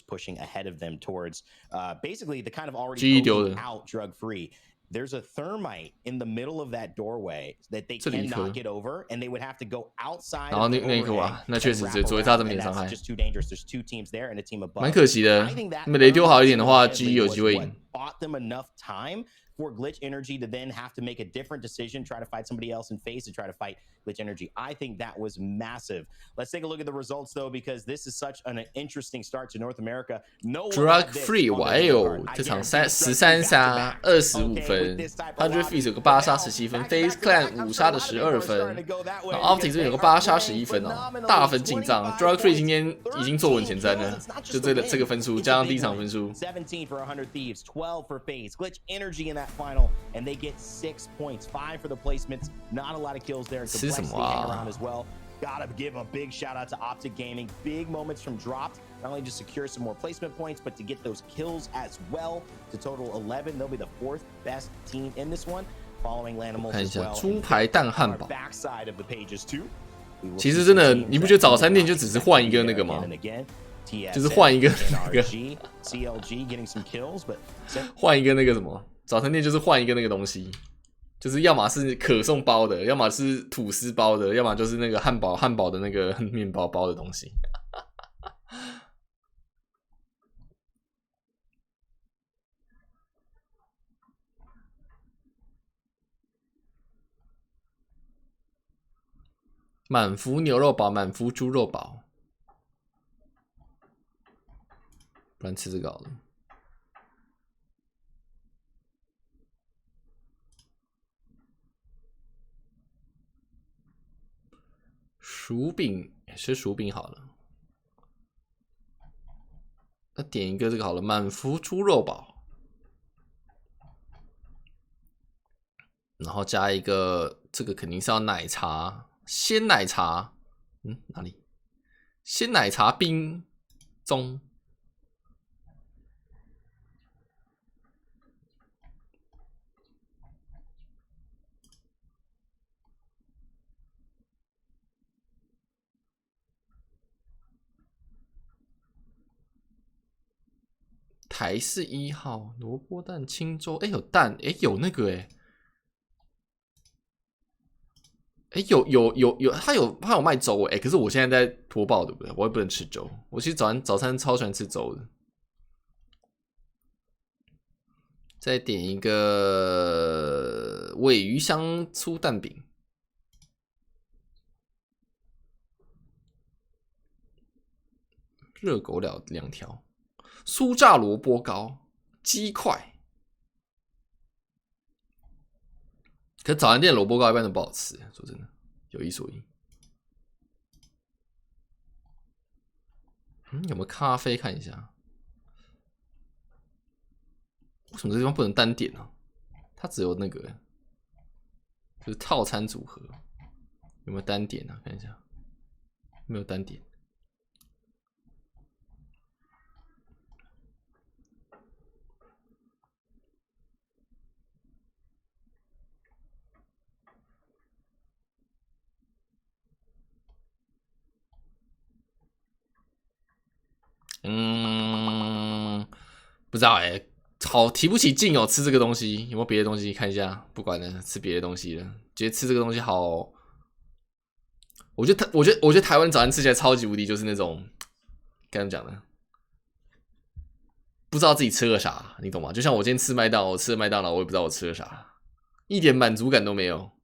pushing ahead of them towards basically the kind of already out drug-free. There's a thermite in the middle of that doorway that they cannot get over, and they would have to go outside. 然后那个啊，那确实只会差这么点伤害， just too dangerous. There's 2 teams there and a team above. 蛮可惜的。那么雷丢好一点的话 ，G 有机会赢。Bought them enough time for Glitch Energy to then have to make a different decision, try to fight somebody else in phase to try to fight Glitch Energy. I think that was massive. Let's take a look at the results though, because this is such an interesting start to North America. No Drug Free， 哇哟，这场13杀25分 ，100 Fees 有个8杀17分 ，Face Clan 5杀的12分，然后 Optic 这边有个8杀11分哦，大分进账。Drug Free 今天已经坐稳前3了，就这个分数加上第一场分数。17 for 100 Thieves, 12 for Phase. Glitch Energy in that final, and they get 6 points, 5 for the placements. Not a lot of kills there. Complexity hang around as well. Gotta give a big shout out to Optic Gaming. Big moments from dropped, not only to secure some more placement points, but to get those kills as well. To total 11, they'll be the 4th best team in this one, following Lanimals as well. 猪排蛋汉堡。 Backside of the pages too. 其实真的，你不觉得早餐店就只是换一个那个吗？就是换一个那个，换一个那个什么，早餐店就是换一个那个东西，就是要么是可颂包的，要么是吐司包的，要么就是那个汉堡的那个面包包的东西。满福牛肉堡，满福猪肉堡。 不然吃这个好了。薯饼吃薯饼好了。那点一个这个好了，满福猪肉堡，然后加一个这个肯定是要奶茶，鲜奶茶，哪里？鲜奶茶冰中。 台式1号萝卜蛋青粥，有蛋，有那个有，他有卖粥可是我现在在脱爆，对不对？我也不能吃粥。我其实早餐超喜欢吃粥的。再点一个鲔鱼香粗蛋饼，热狗2条。 酥炸萝卜糕、鸡块，可早餐店萝卜糕一般都不好吃，说真的，有一说一。有没有咖啡？看一下，为什么这地方不能单点啊？它只有那个，就是套餐组合，有没有单点啊？看一下，没有单点。 不知道好提不起劲哦，吃这个东西有没有别的东西？看一下，不管了，吃别的东西了。觉得吃这个东西好，我觉得台湾早餐吃起来超级无敌，就是那种该怎么讲呢？不知道自己吃了啥，你懂吗？就像我今天吃麦当劳，我吃了麦当劳，我也不知道我吃了啥，一点满足感都没有。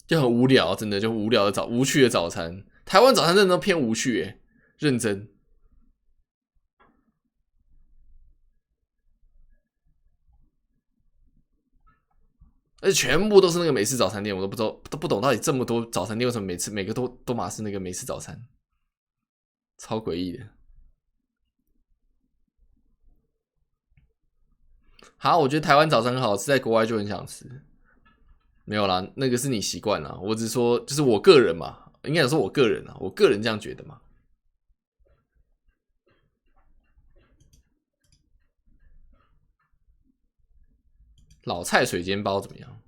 就很无聊，真的就无聊的无趣的早餐。台湾早餐真的都偏无趣认真。而且全部都是那个美式早餐店，我都不懂到底这么多早餐店为什么每个都马是那个美式早餐，超诡异的。好，我觉得台湾早餐很好吃，在国外就很想吃。 没有啦，那个是你习惯啦。我只是说，就是我个人嘛，应该说我个人啊，我个人这样觉得嘛。老菜水煎包怎么样？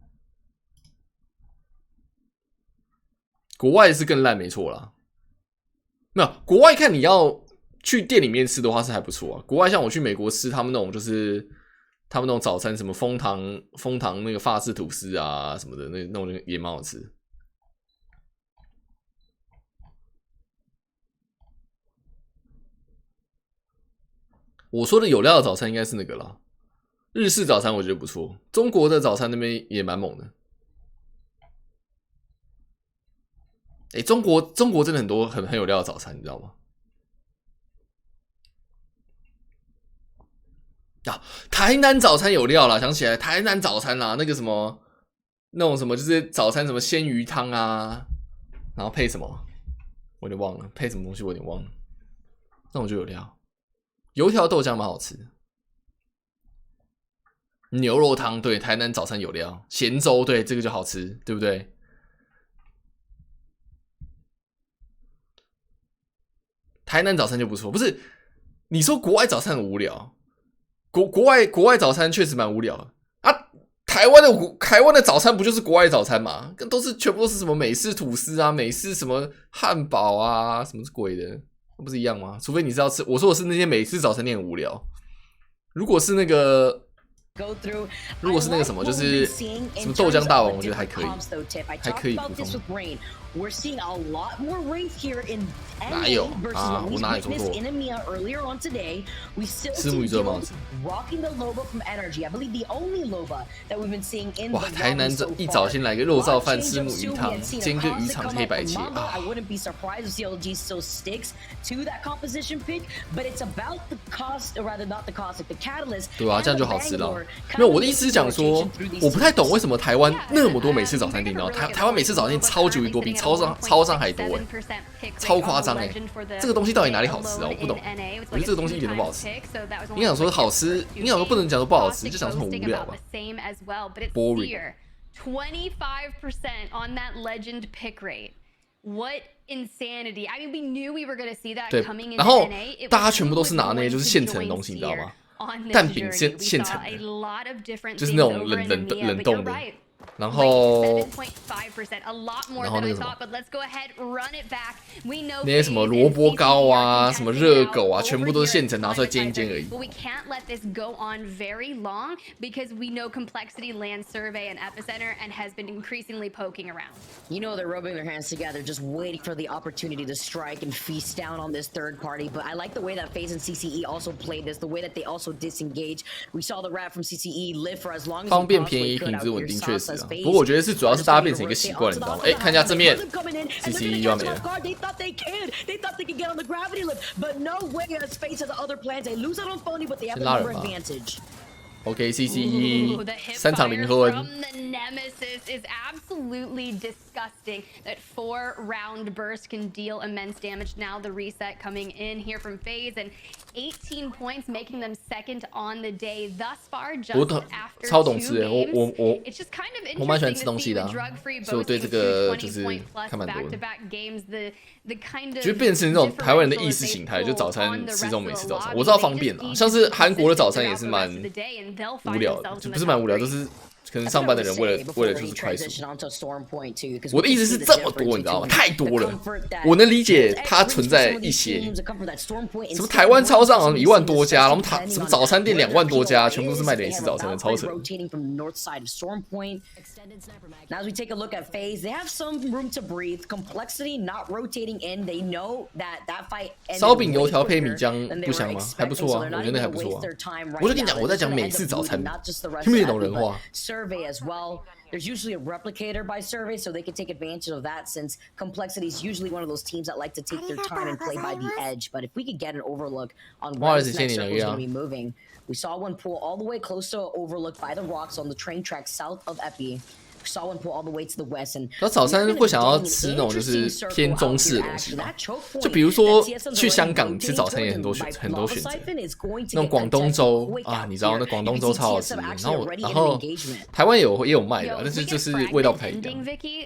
国外是更烂，没错啦。没有，国外看你要去店里面吃的话是还不错啊。国外像我去美国吃他们那种就是他们那种早餐，什么枫糖那个法式吐司啊什么的，那种也蛮好吃。我说的有料的早餐应该是那个啦，日式早餐我觉得不错，中国的早餐那边也蛮猛的。中国真的很多很有料的早餐，你知道吗？啊，台南早餐有料啦，想起来台南早餐啦，那个什么那种什么就是早餐什么鲜鱼汤啊，然后配什么我有点忘了，配什么东西我有点忘了，那种就有料。油条豆浆蛮好吃的，牛肉汤对，台南早餐有料，咸粥对，这个就好吃，对不对？台南早餐就不错，不是？你说国外早餐很无聊，国外早餐确实蛮无聊的啊。台湾的早餐不就是国外早餐嘛？全部都是什么美式吐司啊，美式什么汉堡啊，什么是鬼的？不是一样吗？除非你是要吃，我说的是那些美式早餐店很无聊。如果是那个什么，就是什么豆浆大王，我觉得还可以，补充。We're seeing a lot more race here in NA versus what we witnessed in EMEA earlier on today. We still see Jones rocking the Loba from Energy. I believe the only Loba that we've been seeing in the 台南这一早先来个肉燥饭，吃鲈鱼汤，煎个鱼肠黑白切啊 I wouldn't be surprised if CLG still sticks to that composition pick, but it's about the cost, or rather not the cost, like the catalyst. 对啊，这样就好吃了。没有，我的意思是讲说，我不太懂为什么台湾那么多美式早餐店，然后台湾美式早餐店超级多，比超商还多超夸张这个东西到底哪里好吃啊？我不懂，我觉得这个东西一点都不好吃。你想说好吃，你想说不能讲说不好吃，就想说很无聊吧 ？Boring。25% on that legend pick rate. What insanity! I mean, we knew we were going to see that coming in. 然后大家全部都是拿那些就是现成的东西，你知道吗？蛋饼现成的，就是那种冷冻的。然后那个什么，那些什么萝卜糕啊，什么热狗啊，全部都是现成拿出来煎一煎而已。But we can't let this go on very long because we know Complexity Land Survey and Epicenter and has been increasingly poking around. You know they're rubbing their hands together, just waiting for the opportunity to strike and feast down on this third party. But I like the way that FaZe and CCE also played this, the way that they also disengage. We saw the rap from CCE live for as long as 方便便宜品质稳定确实啊，不过我觉得是主要是大家变成一个习惯，你知道吗？看一下正面 ，CCE 又要没了。先拉人吧。OK, CCE 3场0分。From the Nemesis is absolutely disgusting. That 4-round burst can deal immense damage. Now the reset coming in here from FaZe and 18 points, making them second on the day thus far. Just after 超懂吃的，我蛮喜欢吃 interesting 东西的 drug-free 所以我对这个就是看蛮多的。kind 就变成那种台湾人的意识形态，就早餐吃这种美式早餐，我知道方便啊，像是韩国的早餐也是蛮无聊的，就不是蛮无聊，就是可能上班的人为了就是快速。我的意思是这么多，你知道吗？太多了，我能理解它存在一些什么台湾超商1万多家，然后什么早餐店2万多家，全部都是卖美式早餐的，超扯。Now as we take a look at FaZe, they have some room to breathe. Complexity not rotating in. They know that fight. 烧饼油条配米浆不香吗？还不错啊，我觉得那还不错啊。我就跟你讲，我在讲美式早餐，听不懂人话。Survey as well. There's usually a replicator by Survey, so they can take advantage of that since Complexity is usually one of those teams that like to take their time and play by the edge. But if we could get an overlook on where this next circle is going to be moving, we saw one pull all the way close to overlook by the rocks on the train track south of Epi. Saw one pull all the way to the west and 他早餐会想要吃那种就是偏中式的东西嘛，就比如说去香港吃早餐也很多选择，那种广东粥啊，你知道那广东粥超好吃，然后台湾也有卖的，但是就是味道不太一样。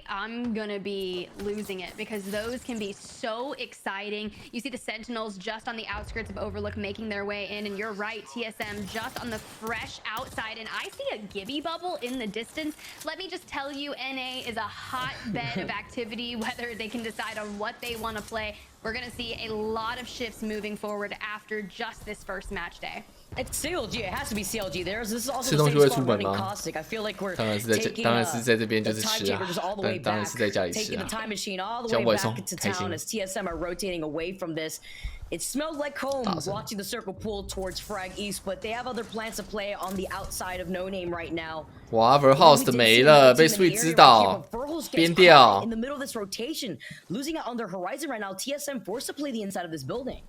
I'm gonna be losing it because those can be so exciting. You see the Sentinels just on the outskirts of Overlook making their way in, and you're right, TSM just on the fresh outside, and I see a Gibby bubble in the distance. Let me just tell you NA is a hotbed of activity, whether they can decide on what they want to play. We're going to see a lot of shifts moving forward after just this first match day. It's CLG. It has to be CLG. This is also the same spot running Caustic. I feel like we're taking the timetable just all the way back, taking the time machine all the way back into town as TSM are rotating away from this. It smells like home watching the circle pull towards Frag East, but they have other plans to play on the outside of No Name right now. 哇 ，Verhouse 的没了，被 Sweet 知道，编掉。 In the middle of this rotation, losing out on their horizon right now, TSM forced to play the inside of this building.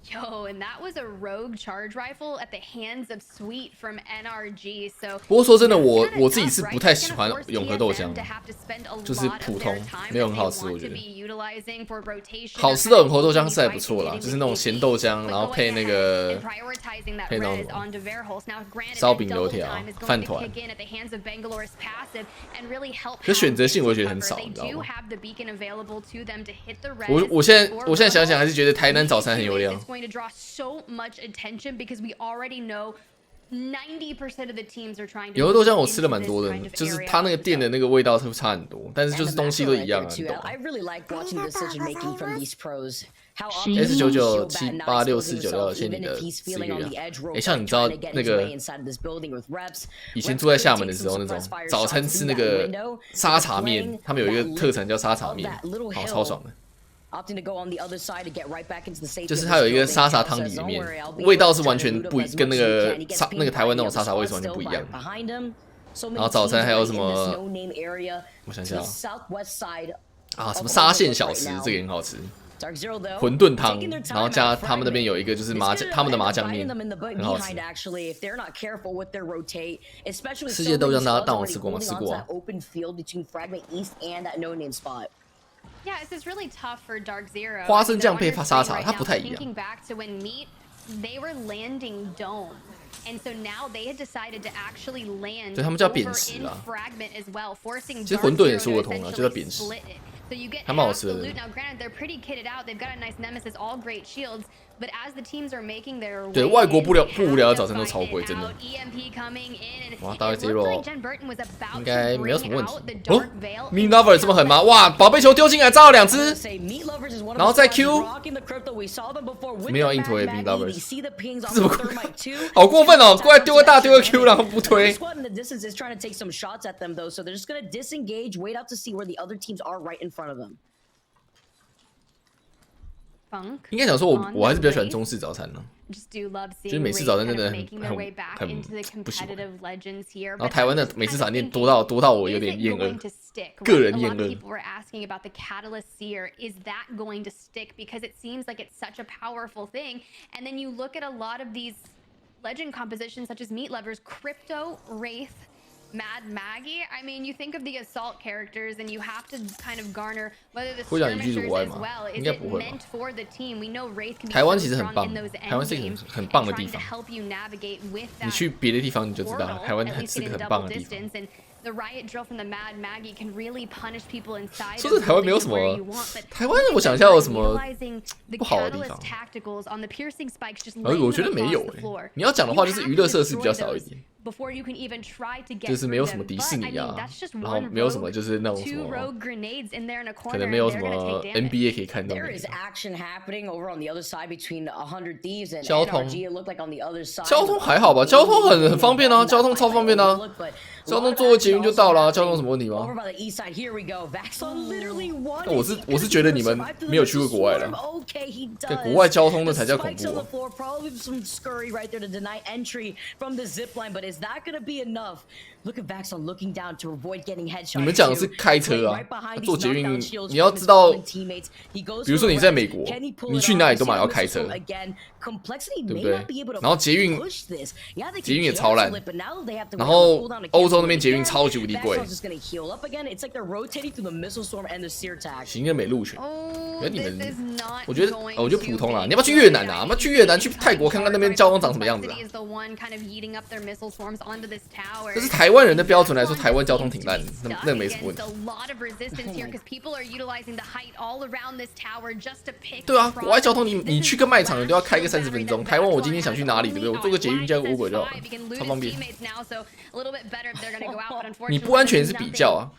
Yo, and that was a rogue charge rifle at the hands of Sweet from NRG. So 不过说真的，我自己是不太喜欢永和豆浆，就是普通，没有很好吃，我觉得。好吃的永和豆浆是还不错啦，就是那种咸豆浆，然后配那个配那种烧饼油条、饭团。可选择性我觉得很少，你知道吗？我现在想想还是觉得台南早餐很有料。 going to draw so much attention because we already know 90% of the teams are trying to. 永和豆浆我吃了蛮多的，就是它那个店的那个味道会差很多，但是就是东西都一样啊，你懂吗 I really like watching decision making from these pros. S99786496谢你的4个月。哎，像你知道那个以前住在厦门的时候，那种早餐吃那个沙茶面，他们有一个特产叫沙茶面，好超爽的。 就是它有一个沙茶汤底里面，味道是完全不跟那个台湾那种沙茶味是完全不一样的。然后早餐还有什么？我想想啊，什么沙县小吃，这个也很好吃。馄饨汤，然后加他们那边有一个就是他们的麻酱面，很好吃。世界豆浆大家当我吃过吗？吃过啊。 Yeah, this is really tough for Dark Zero. 花生酱配沙茶，它不太一样。 Thinking back to when Meat, they were landing dome, and so now they had decided to actually land over in Fragment as well, forcing Dark Zero to essentially split it. So you get absolute. Now, granted, they're pretty kitted out. They've got a nice nemesis, all great shields. But as the teams are making their way, 对外国不无聊的早餐都超贵，真的。哇，大概 Zero 应该没有什么问题。哦 ，Meat Lover 这么狠吗？哇，宝贝球丢进来炸了2只，然后再 Q， 没有硬推 Meat Lover， 这么好过分哦！过来丢个大丢个 Q， 然后不推。 应该讲说我还是比较喜欢中式早餐呢，就是美式早餐真的很不喜欢。然后台湾的美式早餐店多到我有点厌恶，个人厌恶。Legend compositions such as Meat Lovers, Crypto, Wraith, Mad Maggie. I mean, you think of the assault characters, and you have to kind of garner whether the skirmishers as well. Is it meant for the team? We know Wraith can be so strong in those end games and trying to help you navigate with that. 你去别的地方你就知道，台湾是个很棒的地方。 The riot drill from the Mad Maggie can really punish people inside. 说是台湾没有什么，台湾我想一下有什么不好的地方。我觉得没有诶。你要讲的话，就是娱乐设施比较少一点。 就是没有什么迪士尼啊，然后没有什么就是那种什么，可能没有什么 NBA 可以看到。交通还好吧，交通很方便啊，交通超方便啊，交通坐个捷运就到了，交通有什么问题吗？我是觉得你们没有去过国外了，在国外交通的才叫恐怖。 Is that gonna be enough? Look at Vaxon looking down to avoid getting headshot. 你们讲的是开车啊，坐捷运你要知道，比如说你在美国，你去哪里都嘛要开车，对不对？然后捷运也超烂，然后欧洲那边捷运超级无敌贵。行政美路权，觉得你们，我觉得普通啦。你要不要去越南啊？要不要去越南？去泰国看看那边交通长什么样子啊？但是台湾人的标准来说，台湾交通挺烂的，那没什么问题。对啊，国外交通你去个卖场，你都要开个30分钟。台湾我今天想去哪里，对不对？我坐个捷运加个 Uber 就好了，超方便。你不安全是比较啊，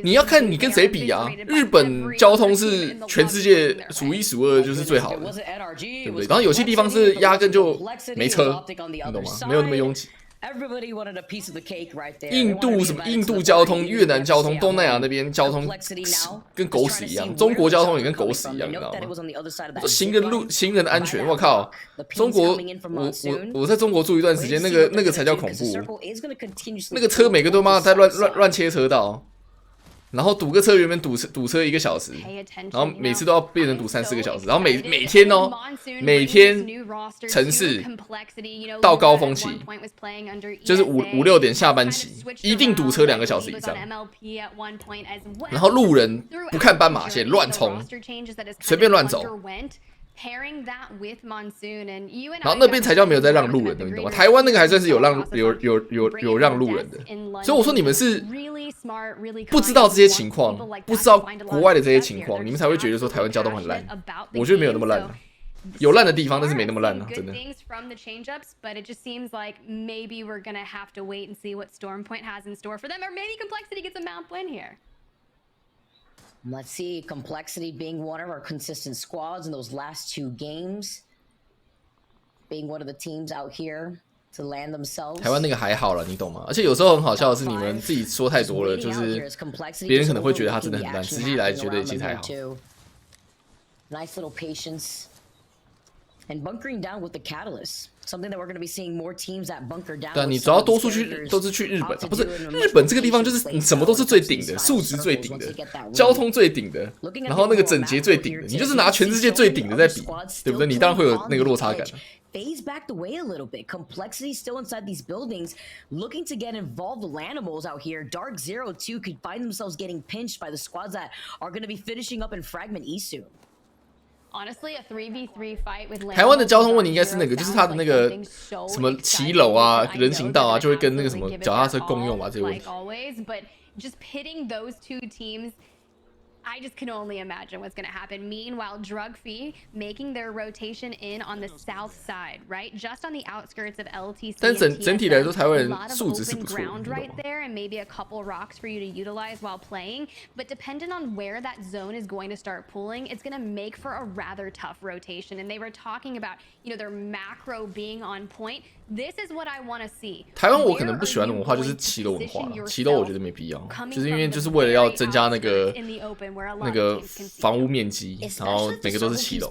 你要看你跟谁比啊。日本交通是全世界数1数2，就是最好的，对不对？然后有些地方是压根就没车，你懂吗？没有那么拥挤。印度什么印度交通、越南交通、东南亚那边交通跟狗屎一样，中国交通也跟狗屎一样，你知道吗？行人的安全，我靠！中国，我在中国住一段时间，那个才叫恐怖，那个车每个都妈在乱切车道。然后堵个车原本堵车1个小时，然后每次都要变成堵3、4个小时，然后每天城市到高峰期，就是5、6点下班期，一定堵车2个小时以上。然后路人不看斑马线乱冲，随便乱走。然后那边才叫没有在让路人的，你懂吗？台湾那个还算是有让路人的，所以我说你们是不知道这些情况，不知道国外的这些情况，你们才会觉得说台湾交通很烂。我觉得没有那么烂，有烂的地方，但是没那么烂啊，真的。Let's see, Complexity being one of our consistent squads in those last 2 games, being one of the teams out here to land themselves. 台湾那个还好了，你懂吗？而且有时候很好笑的是，你们自己说太多了，就是别人可能会觉得他真的很烂，实际来觉得其实还好。Nice little patience. And bunkering down with the catalyst, something that we're going to be seeing more teams that bunker down. 对啊，你主要多数都是去日本啊，不是日本这个地方就是你什么都是最顶的，素质最顶的，交通最顶的，然后那个整洁最顶的，你就是拿全世界最顶的在比，对不对？你当然会有那个落差感。Phase backed away a little bit. Complexity still inside these buildings, looking to get involved with animals out here. Dark Zero too could find themselves getting pinched by the squads that are going to be finishing up in Fragment E soon. Honestly, a 3v3 fight with 台湾的交通问题应该是那个，就是它的那个什么骑楼啊、人行道啊，就会跟那个什么脚踏车共用嘛，这些问题。But just pitting those 2 teams, I just can only imagine what's going to happen. Meanwhile, Drug Fee making their rotation in on the south side, right? Just on the outskirts of LTC. 但整体来说，台湾人素质是不错的。Right there, and maybe a couple rocks for you to utilize while playing. But depending on where that zone is going to start pulling, it's going to make for a rather tough rotation. And they were talking about, their macro being on point. This is what I want to see. 台湾我可能不喜欢的文化就是骑楼文化，骑楼我觉得没必要，就是因为就是为了要增加那个房屋面积，然后每个都是骑楼，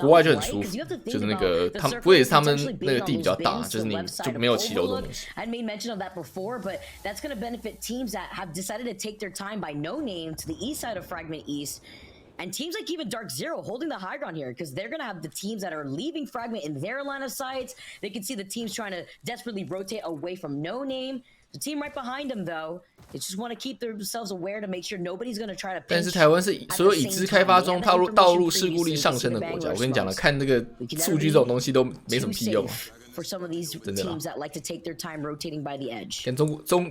国外就很舒服，就是那个他们不也是他们那个地比较大，就是你就没有骑楼这种东西。I made mention of that before, but that's going to benefit teams that have decided to take their time by no name to the east side of Fragment East. And teams like even Dark Zero holding the high ground here because they're going to have the teams that are leaving Fragment in their line of sight. They can see the teams trying to desperately rotate away from No Name. The team right behind them, though, they just want to keep themselves aware to make sure nobody's going to try to. 但是台湾是所有已知开发中道路事故率上升的国家。我跟你讲了，看那个数据这种东西都没什么屁用。For some of these teams that like to take their time rotating by the edge. 跟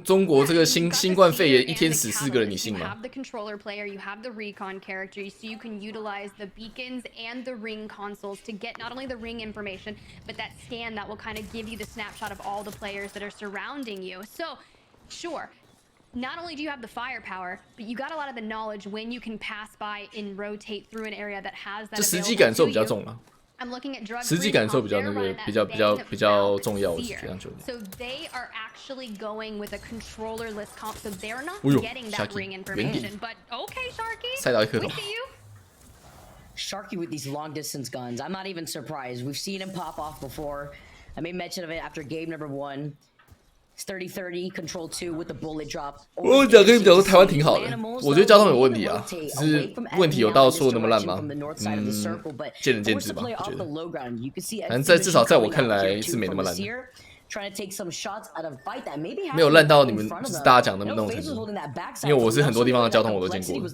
中国这个新冠肺炎一天死4个人，你信吗？ You have the controller player, you have the recon character, so you can utilize the beacons and the ring consoles to get not only the ring information, but that scan that will kind of give you the snapshot of all the players that are surrounding you. So, sure. Not only do you have the firepower, but you got a lot of the knowledge when you can pass by and rotate through an area that has that. 这实际感受比较重了。实际感受比较那个比较重要，我是这样觉得。So they are actually going with a controllerless comp, so they're not getting that ring information. But okay, Sharky, 赛道一颗头。 Sharky with these long distance guns. I'm not even surprised. We've seen him pop off before. I made mention of it after game number 1. It's 30-30, control 2 with the bullet drop. 我跟你讲说台湾挺好的，我觉得交通有问题啊，只是问题有到说那么烂吗？见仁见智吧，我觉得。反正至少在我看来是没那么烂的。 没有烂到你们就是大家讲的那种程度，因为我是很多地方的交通我都见过了。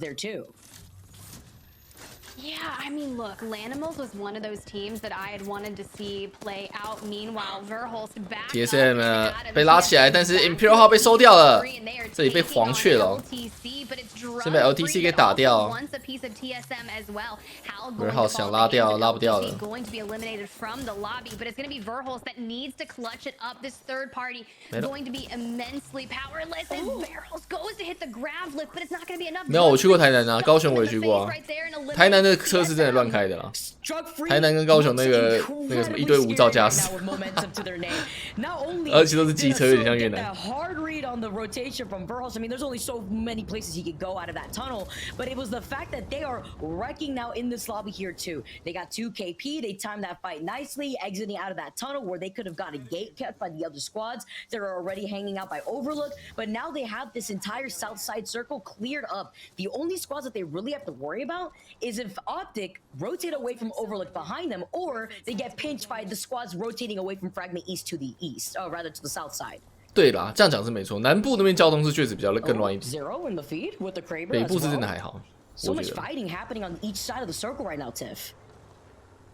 Yeah, I mean, look, Lanimals was one of those teams that I had wanted to see play out. Meanwhile, Verhulst back TSM 呢被拉起来，但是 Imperial 号被收掉了，这里被黄雀了哦，先被 LTC 给打掉。Verhulst 想拉掉，拉不掉了。没有，我去过台南啊，高雄我也去过啊。台南的车是真的乱开的啦，台南跟高雄那个什么一堆无照驾驶，而且都是机车，有点像越南。On the rotation from Verhulst. I mean, there's only so many places he could go out of that tunnel, but it was the fact that they are wrecking now in this lobby here too. They got 2 KP. They timed that fight nicely, exiting out of that tunnel where they could have got a gate kept by the other squads that are already hanging out by Overlook. But now they have this entire south side circle cleared up. The only squads that they really have to worry about is if Optic rotate away from Overlook behind them, or they get pinched by the squads rotating away from Fragment East to the east, or rather to the south side. 对啦，这样讲是没错。南部那边交通是确实比较更乱一点，北部是真的还好。So much fighting happening on each side of the circle right now, Tiff.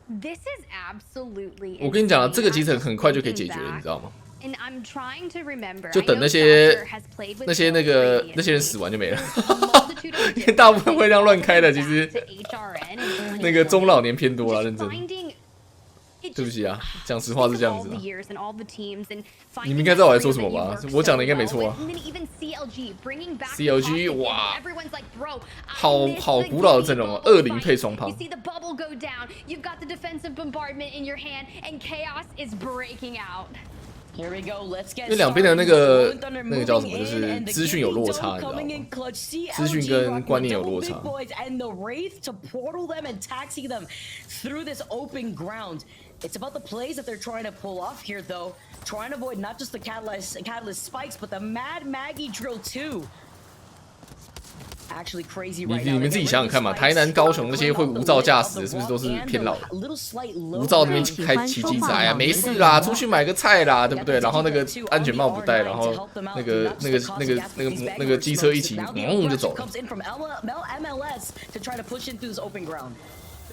This is absolutely. 我跟你讲了，这个集成很快就可以解决，你知道吗？ And I'm trying to remember. 就等那些人死完就没了，因为大部分会这样乱开的，其实那个中老年偏多了，认真。对不起啊，讲实话是这样子的。你们应该知道我在说什么吧？我讲的应该没错啊。CLG 哇，好古老的阵容哦，20配双炮。因为两边的那个叫什么，就是资讯有落差，你知道吗？资讯跟观念有落差。It's about the plays that they're trying to pull off here, though. Trying to avoid not just the catalyst spikes, but the Mad Maggie drill too. Actually crazy right now. 你们自己想想看嘛，台南、高雄那些会无照驾驶的，是不是都是偏老的？无照那边开骑机车，哎呀，没事啦，出去买个菜啦，对不对？然后那个安全帽不戴，然后那个机车一起，就走了。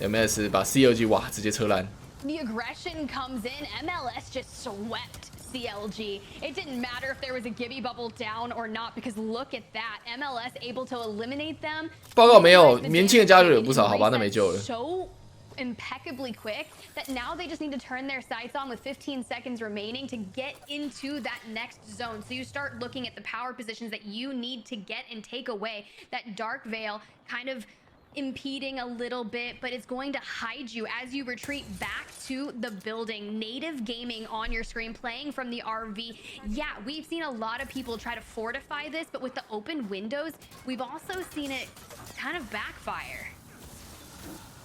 MLS 把 CLG 哇直接车烂。 The aggression comes in. MLS just swept CLG. It didn't matter if there was a Gibby bubble down or not because look at that. MLS able to eliminate them. 报告没有，年轻的加入有不少，好吧，那没救了。 So impeccably quick that now they just need to turn their sights on with 15 seconds remaining to get into that next zone. So you start looking at the power positions that you need to get and take away. That Dark Veil kind of impeding a little bit, but it's going to hide you as you retreat back to the building. Native Gaming on your screen, playing from the RV. Yeah, we've seen a lot of people try to fortify this, but with the open windows, we've also seen it kind of backfire.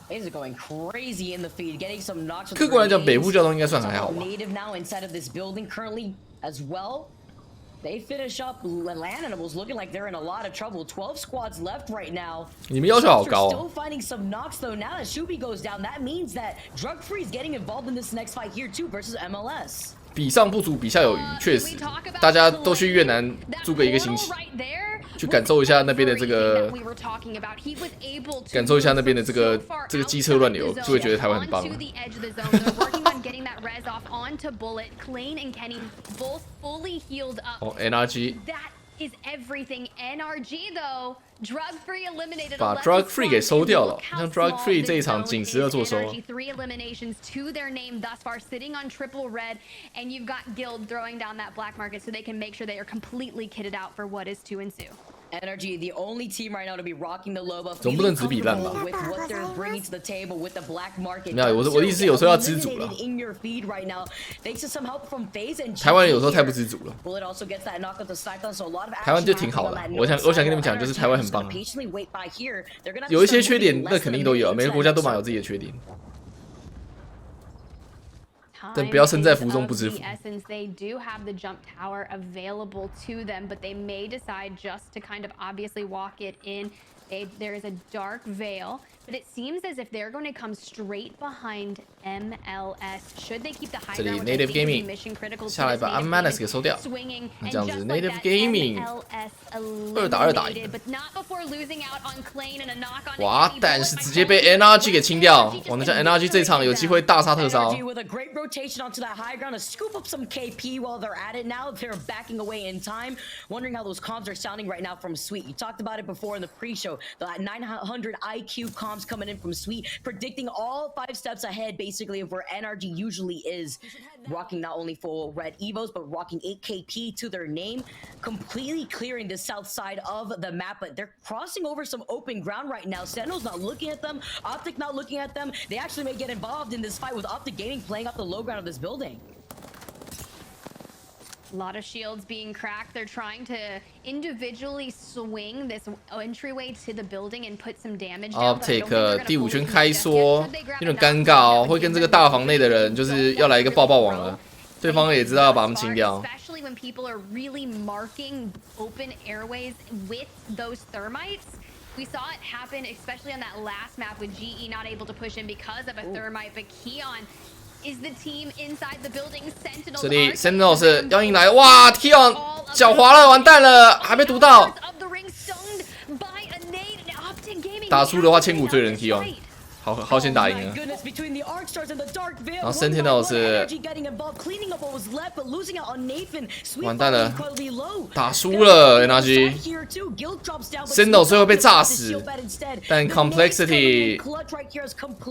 These are going crazy in the feed, getting some knocks. 客观来讲，北部交通应该算还好吧。 Native now inside of this building currently as well. They finish up. Lanimals looking like they're in a lot of trouble. 12 squads left right now. 你们要求好高哦。 Still finding some knocks though. Now that Shubi goes down, that means that Drug Free is getting involved in this next fight here too versus MLS. 比上不足，比下有余，确实，大家都去越南住个1个星期，去感受一下那边的这个，感受一下那边的这个机车乱流，就会觉得台湾很棒。哦 ，NRG。 Is everything NRG though? Drug Free eliminated. 把 Drug Free 给收掉了，像 Drug Free 这一场仅12做收。 3 eliminations to their name thus far, sitting on triple red, and you've got Guild throwing down that black market so they can make sure they are completely kitted out for what is to ensue. Energy, the only team right now to be rocking the Loba. 总不能只比烂吧？ With what they're bringing to the table with the black market. 没有，我的意思是有时候要知足了。台湾人有时候太不知足了。台湾就挺好的，我想跟你们讲，就是台湾很棒。有一些缺点，那肯定都有，每个国家都蛮有自己的缺点。 但不要身在福中不知福。 They do have the jump tower available to them, but they may decide just to kind of obviously walk it in. There is a dark veil, but it seems as if they're going to come straight behind MLS. Should they keep the high ground, which I think is mission critical. 下来把 Unmanus 给收掉。那这样子 Native Gaming 2打2打赢。哇！但是直接被 NRG 给清掉。哇！那像 NRG 这场有机会大杀特杀。With a great rotation onto that high ground to scoop up some KP while they're at it. Now they're backing away in time, wondering how those comms are sounding right now from Sweet. You talked about it before in the pre-show. The 900 IQ comms coming in from Sweet, predicting all 5 steps ahead, basically, of where NRG usually is. Rocking not only full red Evos, but rocking 8 KP to their name, completely clearing the south side of the map. But they're crossing over some open ground right now. Sentinel's not looking at them. Optic not looking at them. They actually may get involved in this fight with Optic Gaming playing up the low ground of this building. A lot of shields being cracked. They're trying to individually swing this entryway to the building and put some damage down. Optic 第5圈开缩，有点尴尬哦，会跟这个大房内的人就是要来一个爆爆网了。对方也知道要把他们清掉。Especially when people are really marking open airways with those thermites. We saw it happen, especially on that last map with GE not able to push in because of a thermite, but Keon is the team inside the building. Sentinel 这里 Sentinel 是要进来，哇 ！Keon 脚滑了，完蛋了，还没读到。打输的话，千古罪人 Keon。好险打赢了。然后 Sentinel 是完蛋了，打输了 NRG。Sentinel 最后被炸死，但 Complexity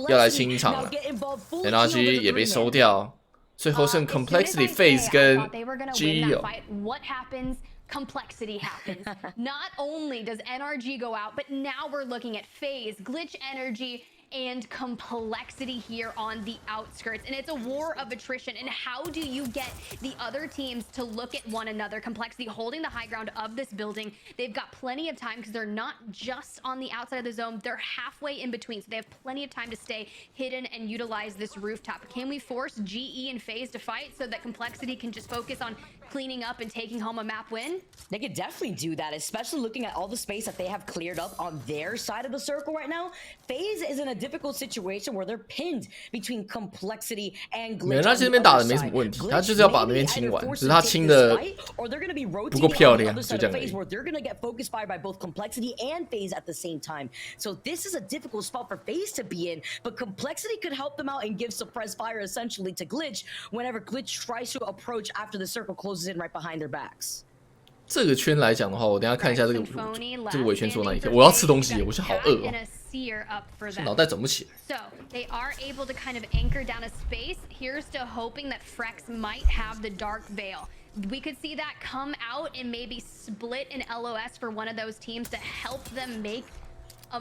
要来清场了 ，NRG 也被收掉，最后剩 Complexity、FaZe 跟 GE 哦。Complexity happens. Not only does NRG go out, but now we're looking at FaZe, Glitch Energy, and Complexity here on the outskirts. And it's a war of attrition. And how do you get the other teams to look at one another? Complexity holding the high ground of this building. They've got plenty of time because they're not just on the outside of the zone. They're halfway in between. So they have plenty of time to stay hidden and utilize this rooftop. Can we force GE and FaZe to fight so that Complexity can just focus on cleaning up and taking home a map win? They could definitely do that, especially looking at all the space that they have cleared up on their side of the circle right now. FaZe is in a difficult situation where they're pinned between Complexity and Glitch. 他这边打的没什么问题，他就是要把那边清完，只是他清的不够漂亮，就这样而已。 They're gonna get focused by both Complexity and FaZe at the same time. So this is a difficult spot for FaZe to be in, but Complexity could help them out and give suppress fire essentially to Glitch whenever Glitch tries to approach after the circle closes in right behind their backs. 这个圈来讲的话，我等一下看一下这个尾圈说哪一天。我要吃东西，我现在好饿哦，脑袋整不起来。So they are able to kind of anchor down a space. Here's to hoping that Frex might have the dark veil. We could see that come out and maybe split an LOS for one of those teams to help them make.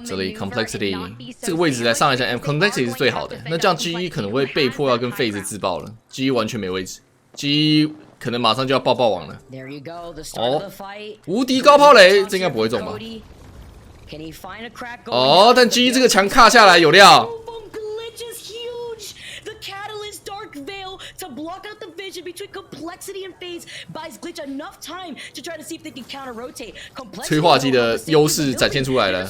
这里 Complexity 这个位置来上来讲 ，Complexity 是最好的。那这样 GE 可能会被迫要跟 FaZe 自爆了 ，GE 完全没位置 ，GE 可能马上就要爆网了。哦，无敌高抛雷，这应该不会中吧？哦，但 GE 这个墙卡下来有料。 Veil to block out the vision between Complexity and FaZe buys Glitch enough time to try to see if they can counter rotate. 催化剂的优势展现出来了，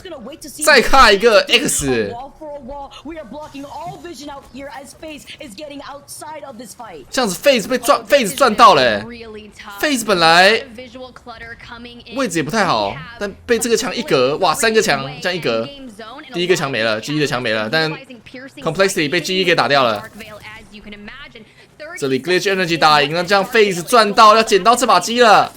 再卡一个 X。We are blocking all vision out here as FaZe is getting outside of this fight. 这样子 FaZe 被FaZe 赚到了 ，FaZe 本来位置也不太好，但被这个墙一格，哇，3个墙这样一格，第一个墙没了 ，GE 的墙没了，但 Complexity 被 GE 给打掉了。 这里 Glitch Energy 打赢了，这样 FaZe 赚到，要捡到这把鸡了。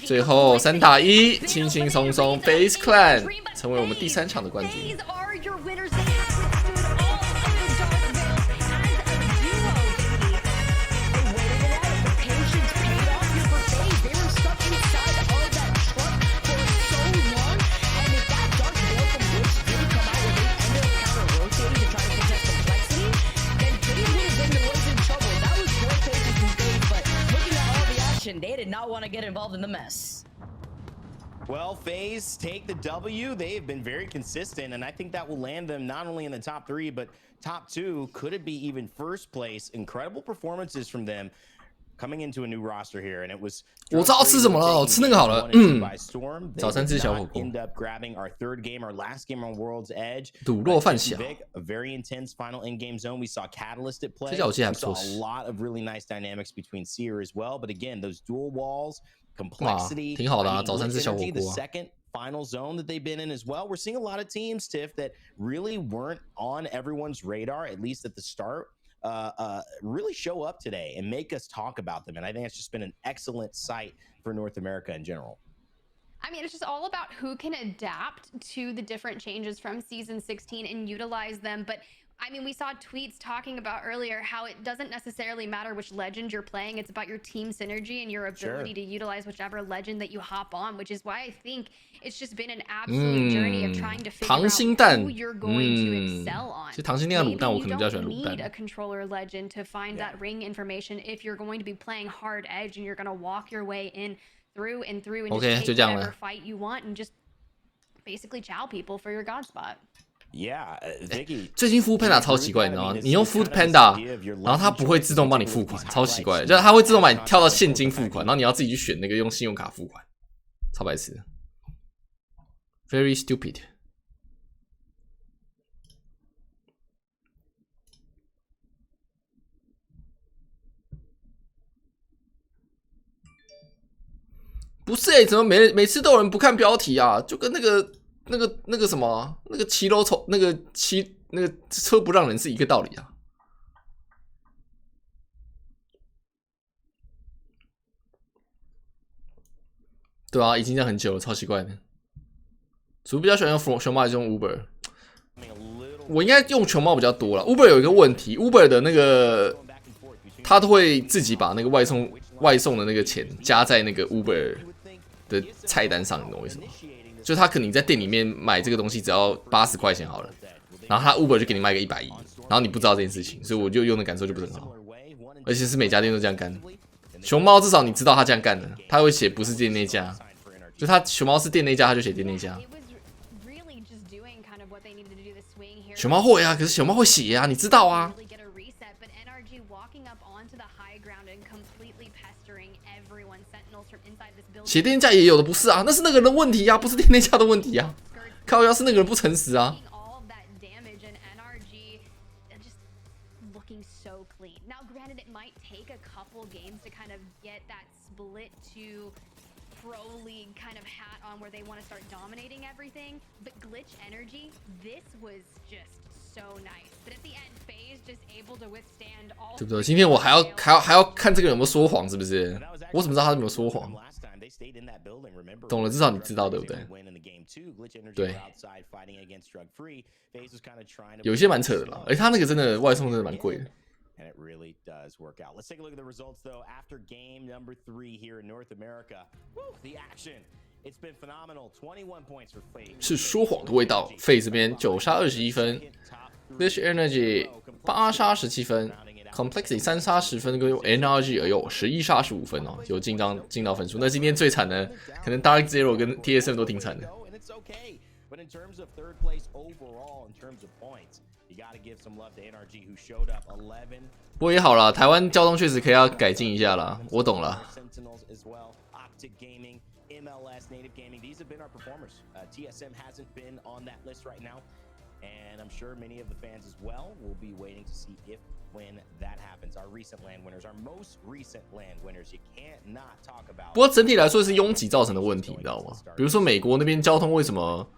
最后3打1，轻轻松松 FaZe Clan 成为我们第3场的冠军。They did not want to get involved in the mess. Well, FaZe take the W. They have been very consistent, and I think that will land them not only in the top 3, but top 2. Could it be even first place? Incredible performances from them. coming into a new roster here, and it was. 我知道吃什么了，我吃那个好了。早餐吃小火锅。End up grabbing our third game, our last game on World's Edge. 卤肉饭小。A very intense final in-game zone. We saw Catalyst at play. 这我记得还 We 不错。 saw a lot of really nice dynamics between Seer as well. But again, those dual walls, complexity. 挺好的啊，早餐吃小火锅。 The second final zone that they've been in as well. We're seeing a lot of teams, Tiff, that really weren't on everyone's radar, at least at the start. Really show up today and make us talk about them. And I think it's just been an excellent sight for North America in general. I mean, it's just all about who can adapt to the different changes from Season 16 and utilize them. But I mean, we saw tweets talking about earlier how it doesn't necessarily matter which legend you're playing. It's about your team synergy and your ability to utilize whichever legend that you hop on, which is why I think it's just been an absolute journey of trying to figure out who you're going to excel on. Maybe you don't need a controller legend to find that ring information if you're going to be playing hard edge and you're going to walk your way in through and through and just take whatever fight you want and just basically chow people for your god spot. Yeah, Vicky. 最近 Food Panda 超奇怪，你知道吗？你用 Food Panda， 然后它不会自动帮你付款，超奇怪的，就是它会自动把你跳到现金付款，然后你要自己去选那个用信用卡付款，超白痴 ，very stupid。不是怎么每次都有人不看标题啊？就跟那个什么，那个骑楼丑，那个车不让人是一个道理啊。对啊，已经这样很久了，超奇怪的。主比较喜欢用熊猫还是用 Uber？ 我应该用熊猫比较多啦。Uber 有一个问题 ，Uber 的那个他都会自己把那个外送的那个钱加在那个 Uber 的菜单上，你懂我意思吗？就他可能你在店里面买这个东西只要80块钱好了，然后他 Uber 就给你卖个110，然后你不知道这件事情，所以我就用的感受就不是很好，而且是每家店都这样干。熊猫至少你知道他这样干的，他会写不是店那家，就他熊猫是店那家，他就写店那家。熊猫会啊，可是熊猫会写啊，你知道啊。写店家也有的不是啊，那是那个人问题啊，不是店那家的问题啊。靠腰是那个人不诚实啊。对不对？今天我还要看这个人有没有说谎，是不是？我怎么知道他有没有说谎？懂了，至少你知道对不对？对，有一些蛮扯的啦，而且他那个真的外送真的蛮贵的。And it really does work out. Let's take a look at the results, though. After game number 3 here in North America, the action. It's been phenomenal. 21 points for FaZe. 是说谎的味道。FaZe 这边9杀21分 ，Glitch Energy 8杀17分 ，Complexity 3杀10分，跟 NRG 11杀15分哦，有进到分数。那今天最惨的，可能 Dark Zero 跟 TSM 都挺惨的。But in terms of third place overall, in terms of points, you got to give some love to NRG who showed up 11. 不过也好啦，台湾交通确实可以要改进一下啦，我懂了。Native Gaming, these have been our performers. TSM hasn't been on that list right now, and I'm sure many of the fans as well will be waiting to see if when that happens. Our recent LAN winners, our most recent LAN winners, you can't not talk about. 不过整体来说是拥挤造成的问题，你知道吗？比如说美国那边交通为什么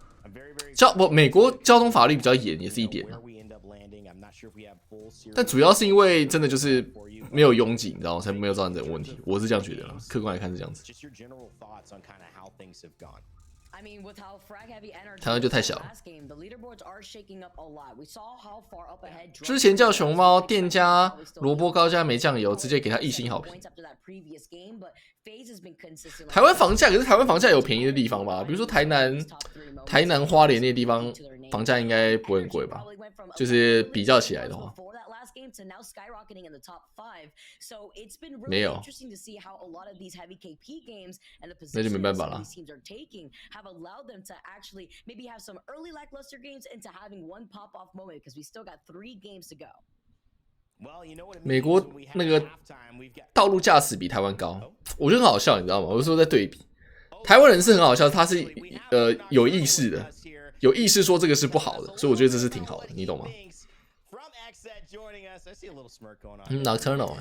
美国交通法律比较严，也是一点啊。但主要是因为真的就是没有拥挤，你知道吗？才没有造成这种问题。我是这样觉得啦，客观来看是这样子。台湾就太小了。之前叫熊猫店家萝卜糕加没酱油，直接给他1星好评。台湾房价，可是台湾房价有便宜的地方吧？比如说台南花莲那些地方，房价应该不会很贵吧？就是比较起来的话。没有，那就没办法了。美国那个道路驾驶比台湾高，我觉得很好笑，你知道吗？我就说在对比，台湾人是很好笑，他是有意识的，有意识说这个是不好的，所以我觉得这是挺好的，你懂吗？Nocturnal，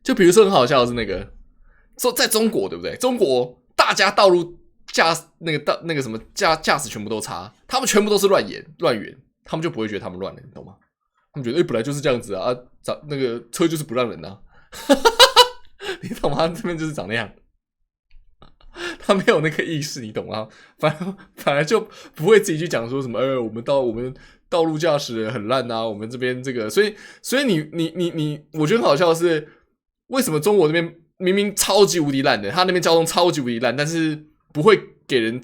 就比如说很好笑的是那个，说在中国对不对？中国大家道路驾那个什么驾驶全部都差，他们全部都是乱源，他们就不会觉得他们乱了，你懂吗？他们觉得本来就是这样子啊，那个车就是不让人啊，你懂吗？这边就是长那样，他没有那个意识，你懂吗？反而就不会自己去讲说什么，我们道路驾驶很烂啊，我们这边这个，所以你，我觉得很好笑的是，为什么中国那边明明超级无敌烂的，他那边交通超级无敌烂，但是不会给人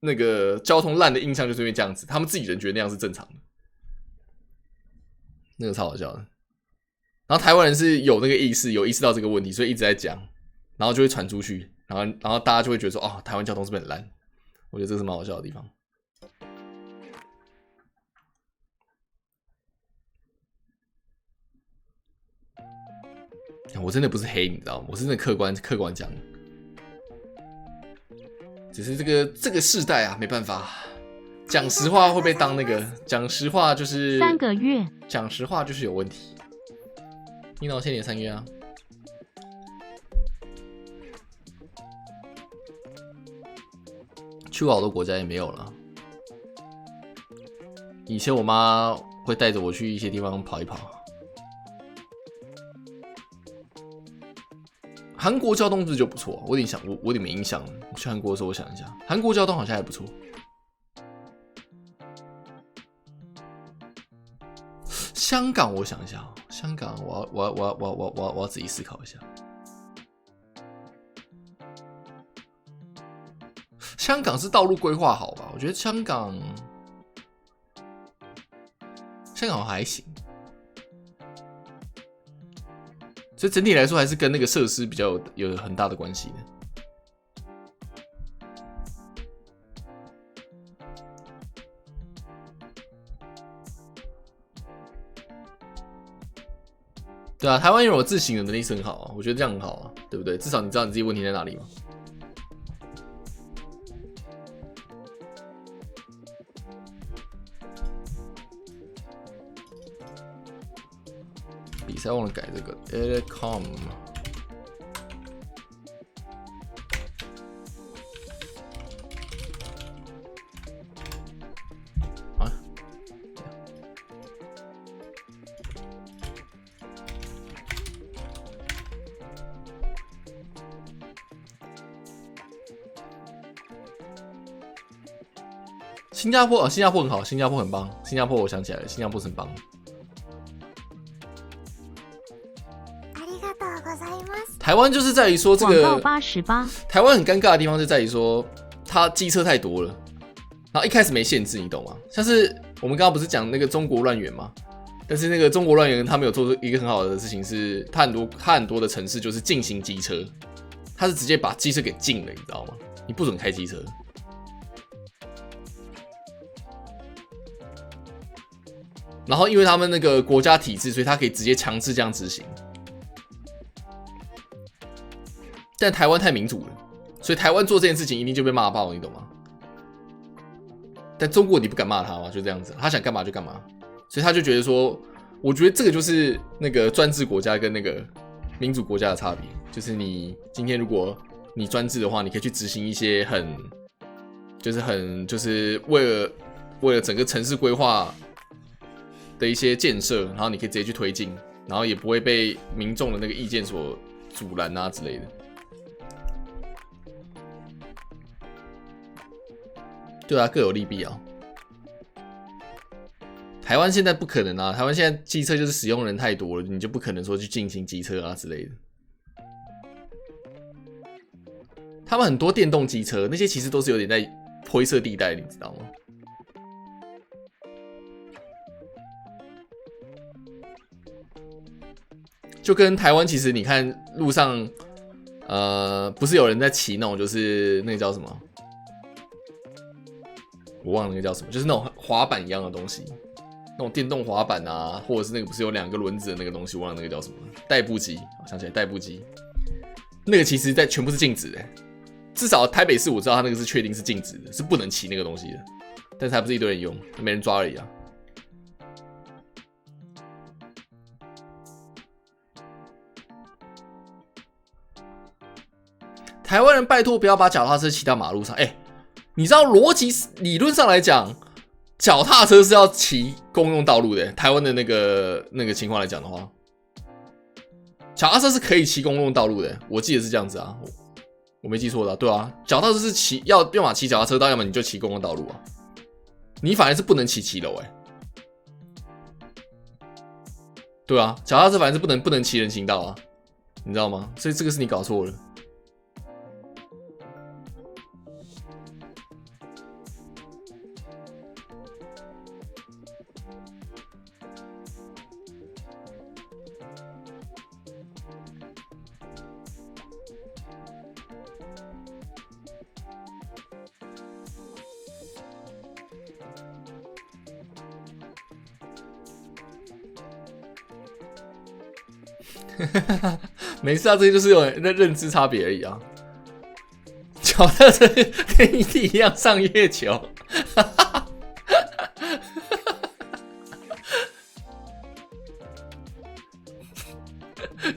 那个交通烂的印象，就是因为这样子，他们自己人觉得那样是正常的。那个超好笑的，然后台湾人是有那个意识，有意识到这个问题，所以一直在讲，然后就会传出去，然后大家就会觉得说，哦，台湾交通是不是很烂？我觉得这是蛮好笑的地方。我真的不是黑，你知道吗？我是真的客观讲，只是这个世代啊，没办法。讲实话会被当那个，讲实话就是3个月，讲实话就是有问题。你脑先点3个月啊？去过好多国家也没有了。以前我妈会带着我去一些地方跑一跑。韩国交通不是就不错？我有点没印象了。我去韩国的时候，我想一下，韩国交通好像还不错。香港，我想一下，香港，我要仔细思考一下。香港是道路规划好吧？我觉得香港还行，所以整体来说还是跟那个设施比较有很大的关系的。对啊，台湾人有自省的能力是很好啊，我觉得这样很好啊，对不对？至少你知道你自己问题在哪里嘛。比赛忘了改这个 Elecom。新加坡很好，新加坡很棒，新加坡我想起来了，新加坡是很棒。台湾就是在于说这个台湾很尴尬的地方就在于说，它机车太多了，然后一开始没限制，你懂吗？像是我们刚刚不是讲那个中国乱源吗？但是那个中国乱源他们有做出一个很好的事情是，它很多的城市就是禁行机车，它是直接把机车给禁了，你知道吗？你不准开机车。然后因为他们那个国家体制，所以他可以直接强制这样执行。但台湾太民主了，所以台湾做这件事情一定就被骂爆，你懂吗？但中国你不敢骂他吗？就这样子，他想干嘛就干嘛，所以他就觉得说，我觉得这个就是那个专制国家跟那个民主国家的差别，就是你今天如果你专制的话，你可以去执行一些就是为了整个城市规划的一些建设，然后你可以直接去推进，然后也不会被民众的那个意见所阻拦啊之类的。对啊，各有利弊啊。台湾现在不可能啊，台湾现在机车就是使用人太多了，你就不可能说去进行机车啊之类的。他们很多电动机车，那些其实都是有点在灰色地带，你知道吗？就跟台湾其实你看路上，不是有人在骑那种就是那个叫什么？我忘了那个叫什么，就是那种滑板一样的东西。那种电动滑板啊，或者是那个不是有2个轮子的那个东西，我忘了那个叫什么，代步机，我想起来代步机，那个其实全部是禁止的，至少台北市我知道它那个是确定是禁止的，是不能骑那个东西的，但是还不是一堆人用，没人抓而已啊。台湾人拜托不要把脚踏车骑到马路上，你知道逻辑理论上来讲，脚踏车是要骑公用道路的。台湾的那个情况来讲的话，脚踏车是可以骑公用道路的，我记得是这样子啊，我没记错的，对啊，脚踏车是要么骑脚踏车道，要么你就骑公用道路啊，你反而是不能骑骑楼对啊，脚踏车反而是不能骑人行道啊，你知道吗？所以这个是你搞错了。没事啊，这些就是有认知差别而已啊。脚踏车跟一地一样上月球，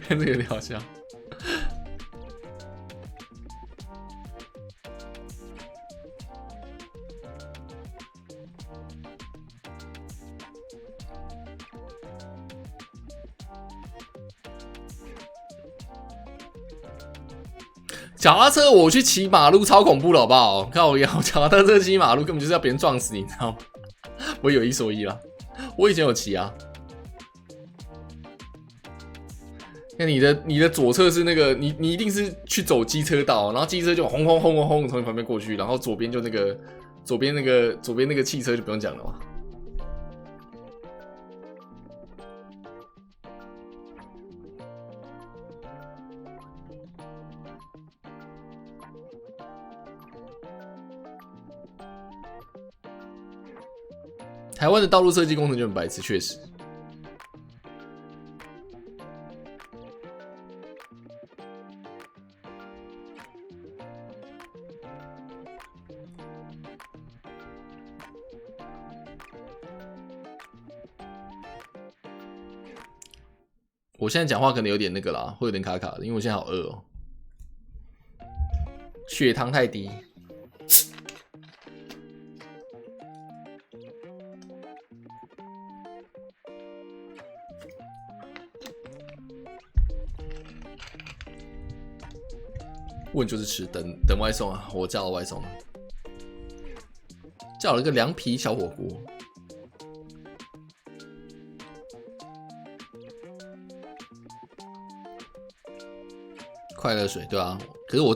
看这个有点好笑。脚踏车我去骑马路超恐怖的好不好？看我脚踏车骑马路根本就是要别人撞死你，知道吗？我有一说一啦，我以前有骑啊。那你的左侧是那个你一定是去走机车道，然后机车就轰轰轰轰轰从你旁边过去，然后左边那个汽车就不用讲了嘛。台湾的道路设计工程就很白痴，确实。我现在讲话可能有点那个啦，会有点卡卡的，因为我现在好饿哦，血糖太低。问就是吃，等外送啊！我叫了外送，叫了一个凉皮小火锅，快乐水对啊，可是我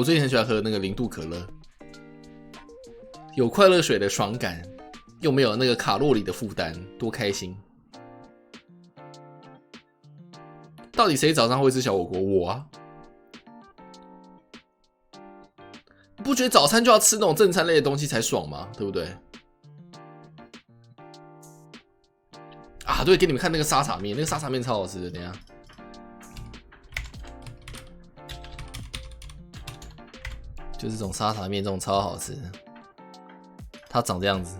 最近很喜欢喝那个0度可乐，有快乐水的爽感，又没有那个卡路里的负担，多开心！到底谁早上会吃小火锅？我啊！不觉得早餐就要吃那种正餐类的东西才爽吗？对不对？啊，对，给你们看那个沙茶面，那个沙茶面超好吃的。等一下，就是这种沙茶面，这种超好吃的。它长这样子，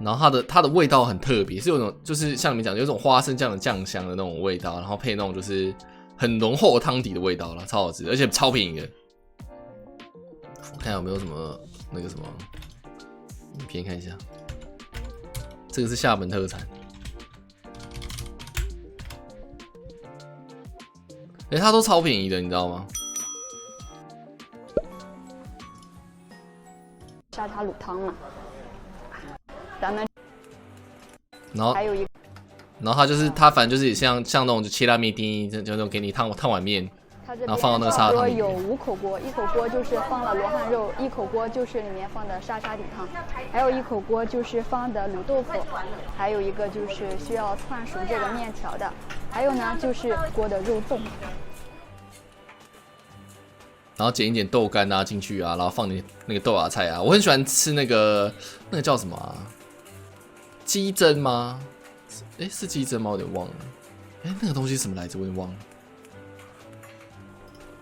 然后它的味道很特别，是有种就是像你们讲，有种花生酱的酱香的那种味道，然后配那种就是很浓厚的汤底的味道啦，超好吃，而且超便宜的。我看有没有什么那个什么影片看一下，这个是厦门特产。它都超便宜的，你知道吗？沙茶卤汤嘛，咱们然后还有一个，然后它反正就是像那种就切拉面丁，就那种给你烫碗面。然后放到那个沙汤里面。有5口锅，1口锅就是放了罗汉肉，1口锅就是里面放的沙茶底汤，还有1口锅就是放的卤豆腐，还有一个就是需要汆熟这个面条的，还有呢就是锅的肉冻。然后剪一点豆干啊进去啊，然后放点那个豆芽菜啊，我很喜欢吃那个叫什么啊？激增吗？哎，是激增吗？我有点忘了。哎，那个东西是什么来着？我有点忘了。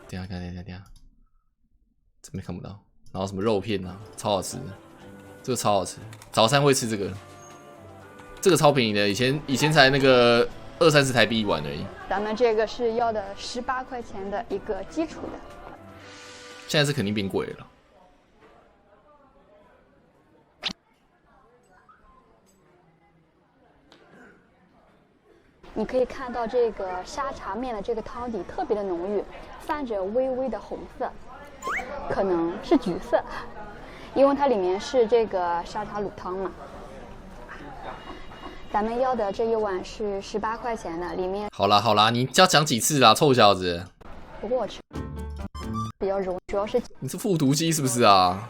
等一下，这边看不到。然后什么肉片啊，超好吃的，这个超好吃。早餐会吃这个，这个超便宜的，以前才那个20-30台币一碗而已。咱们这个是要的18块钱的一个基础的，现在是肯定变贵了。你可以看到这个沙茶面的这个汤底特别的浓郁，泛着微微的红色，可能是橘色，因为它里面是这个沙茶卤汤嘛。咱们要的这一碗是18块钱的，里面好啦，你要讲几次啦，臭小子！不过我吃比较容易，主要是你是复读机是不是啊？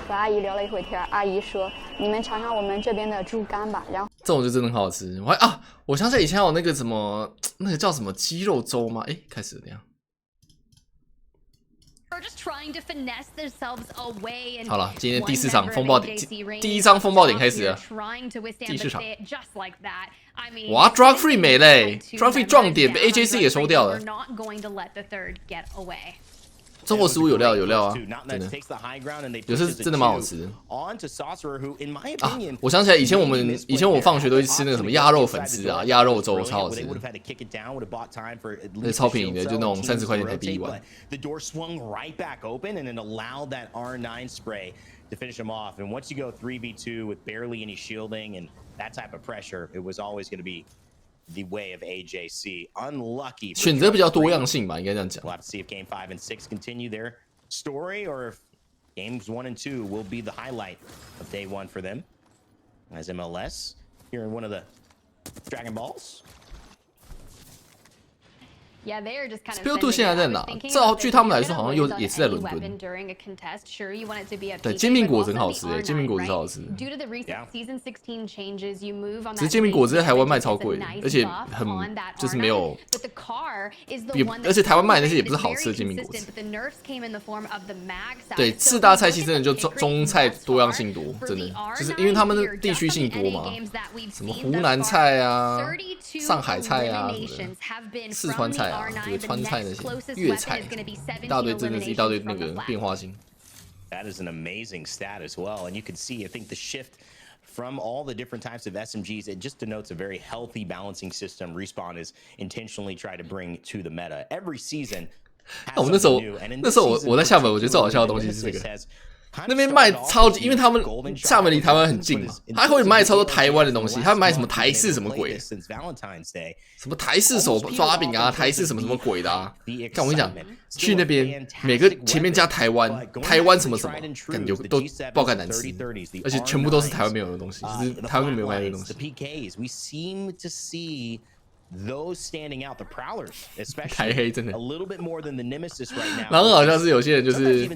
和阿姨聊了一会天，阿姨说：“你们尝尝我们这边的猪肝吧。”然后这种就真的很好吃。我想起来以前有那个什么，那个叫什么鸡肉粥吗？哎，开始了这样。好了，今天第4场风暴点，第1张风暴点开始了。第4场，哇 ，Drug Free 没嘞 ，Drug Free 撞点被 AJC 给收掉了。中国食物有料啊，真的，有时真的蛮好吃的啊！我想起来，以前我放学都去吃那个什么鸭肉粉丝啊，鸭肉粥超好吃的，那超便宜的，就那种30块钱台币一碗。To finish him off, and once you go 3v2 with barely any shielding and that type of pressure, it was always going to be the way of AJC. Unlucky. 选择比较多样性吧，应该这样讲。We'll have to see if Game 5 and 6 continue their story, or if Games 1 and 2 will be the highlight of Day 1 for them. As MLS here in one of the Dragon Balls. Yeah, they are just kind of. Spill2 现在在哪？据他们来说，好像也是在伦敦。对，煎饼果子很好吃煎饼果子超好吃。只是煎饼果子在台湾卖超贵，而且就是没有，而且台湾卖的那些也不是好吃的煎饼果子。对，4大菜系真的就中菜多样性多，真的就是因为他们的地区性多嘛，什么湖南菜啊、上海菜啊什么的，四川菜。这个川菜那些粤菜，一大堆，真的是一大堆那个变化性。That is an amazing stat as well, and you can see, I think, the shift from all the different types of SMGs. It just denotes a very healthy balancing system Respawn is intentionally trying to bring to the meta every season. 我们那时候我在厦门，我觉得最好笑的东西是这个。那边卖超级，因为他们厦门离台湾很近嘛，他会卖超多台湾的东西，他卖什么台式什么鬼，什么台式手抓饼啊，台式什么鬼的啊！看我跟你讲，去那边每个前面加台湾什么什么，感觉都爆肝难吃，而且全部都是台湾没有的东西，就是台湾没有卖的东西。Those standing out, the prowlers, 台黑 especially 真的 a little bit more than the nemesis right now. 然后好像是有些人就吃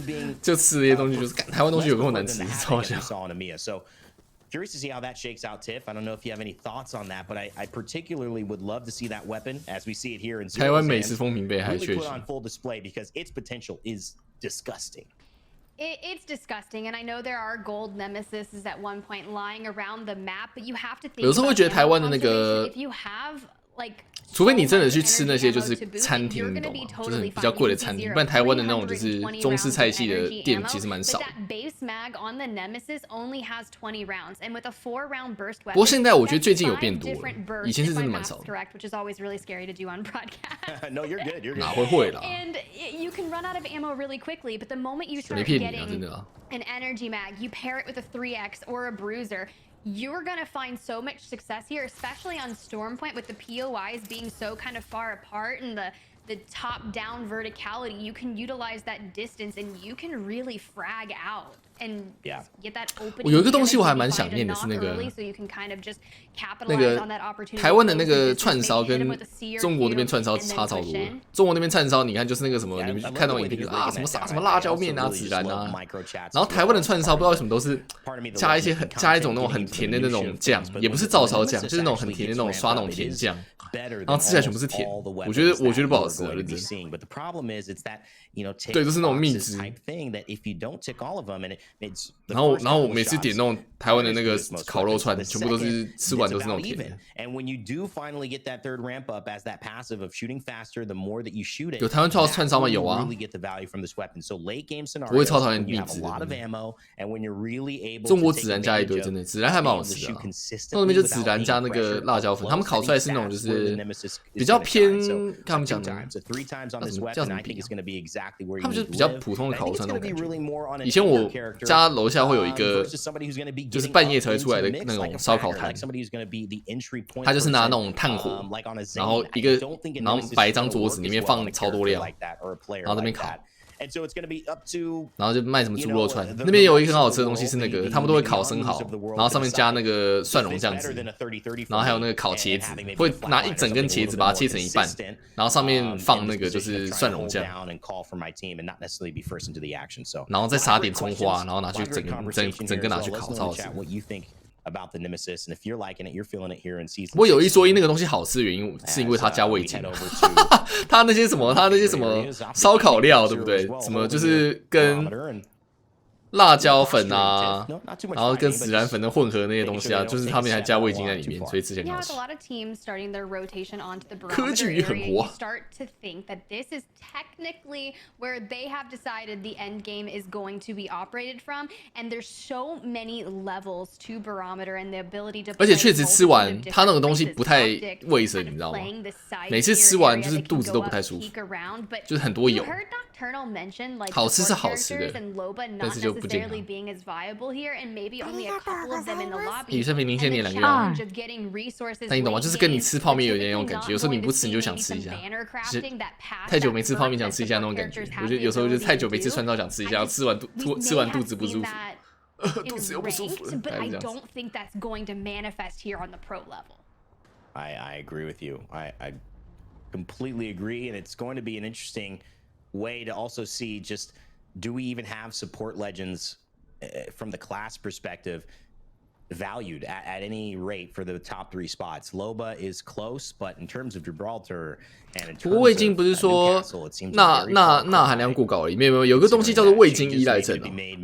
这些东西，就是台湾东西有够难吃，超好笑。So curious to see how that shakes out, Tiff. I don't know if you have any thoughts on that, but I particularly would love to see that weapon as we see it here in Zero's 台湾美食风评被害 really 确 put 实 on full display because its potential is disgusting. It's disgusting, and I know there are gold nemesis at one point lying around the map, but you have to think. 有时候会觉得台湾的那个 if you have like 除非你真的去吃那些就是餐厅，你懂吗？就是比较贵的餐厅，不然台湾的那种就是中式菜系的店其实蛮少的。不过现在我觉得最近有变多了，以前是真的蛮少的。No, you're good. You're good. 哪会啦？没骗你啊，真的啊。An energy mag, you pair it with a 3x or a bruiser. You're gonna find so much success here, especially on Storm Point with the POIs being so kind of far apart and the top-down verticality. You can utilize that distance and you can really frag out. and Yeah. get that opening. 我有一个东西我还蛮想念的是那个 so you can kind of just 那 capitalize 个 on that opportunity. 台湾的那个串烧跟中国那边串烧差超多。中国那边串烧，你看就是那个什么，你们看到影片啊，什么什么辣椒面啊、孜然啊，然后台湾的串烧不知道为什么都是加一种那种很甜的那种酱，也不是照烧酱，就是那种很甜的那种刷那种甜酱，然后吃起来全部是甜，我觉得不好吃啊，认真。对，就是那种蜜汁。然后我每次点那种台湾的那个烤肉串，全部都是吃完都是那种甜的。有台湾串烧吗？有啊。我会超讨厌蜜汁的。中国孜然加一堆，真的孜然还蛮好吃的、啊。那边就孜然加那个辣椒粉，他们烤出来是那种就是比较偏，他们讲的叫什么皮、啊？他们就是比较普通的烤肉串那种感觉。以前我家楼下会有一个，就是半夜才会出来的那种烧烤摊，他就是拿那种炭火，然后然后摆一张桌子，里面放超多料，然后在那边烤。然后就卖什么猪肉串，那边有一个很好吃的东西是那个，他们都会烤生蚝，然后上面加那个蒜蓉酱汁，然后还有那个烤茄子，会拿一整根茄子把它切成一半，然后上面放那个就是蒜蓉酱，然后再撒点葱花，然后拿去整个拿去烤，超好吃。不过有一说一，那个东西好吃的原因是因为它加味精，它那些什么烧烤料，对不对？什么就是跟辣椒粉啊，然后跟孜然粉的混合那些东西啊，就是他们还加味精在里面，所以吃起来好吃。科技也很活。而且确实吃完，它那个东西不太卫生，你知道吗？每次吃完就是肚子都不太舒服，就是很多油。好吃是好吃的，但是就不健康。女生比您先年2个月，但你懂吗？就是跟你吃泡面有点那种感觉，有时候你不吃你就想吃一下，就是太久没吃泡面想吃一下那种感觉。我觉得有时候就是太久没吃串烧想吃一下，吃完肚子不舒服，肚子又不舒服，大概是这样子。I agree with you. I completely agree, and it's going to be an interesting way to also see just do we even have support legends from the class perspective valued at any rate for the top 3 spots. Loba is close, but in terms of Gibraltar and in terms of 不过味精不是说钠含量过高而已，没有有个东西叫做味精依赖症、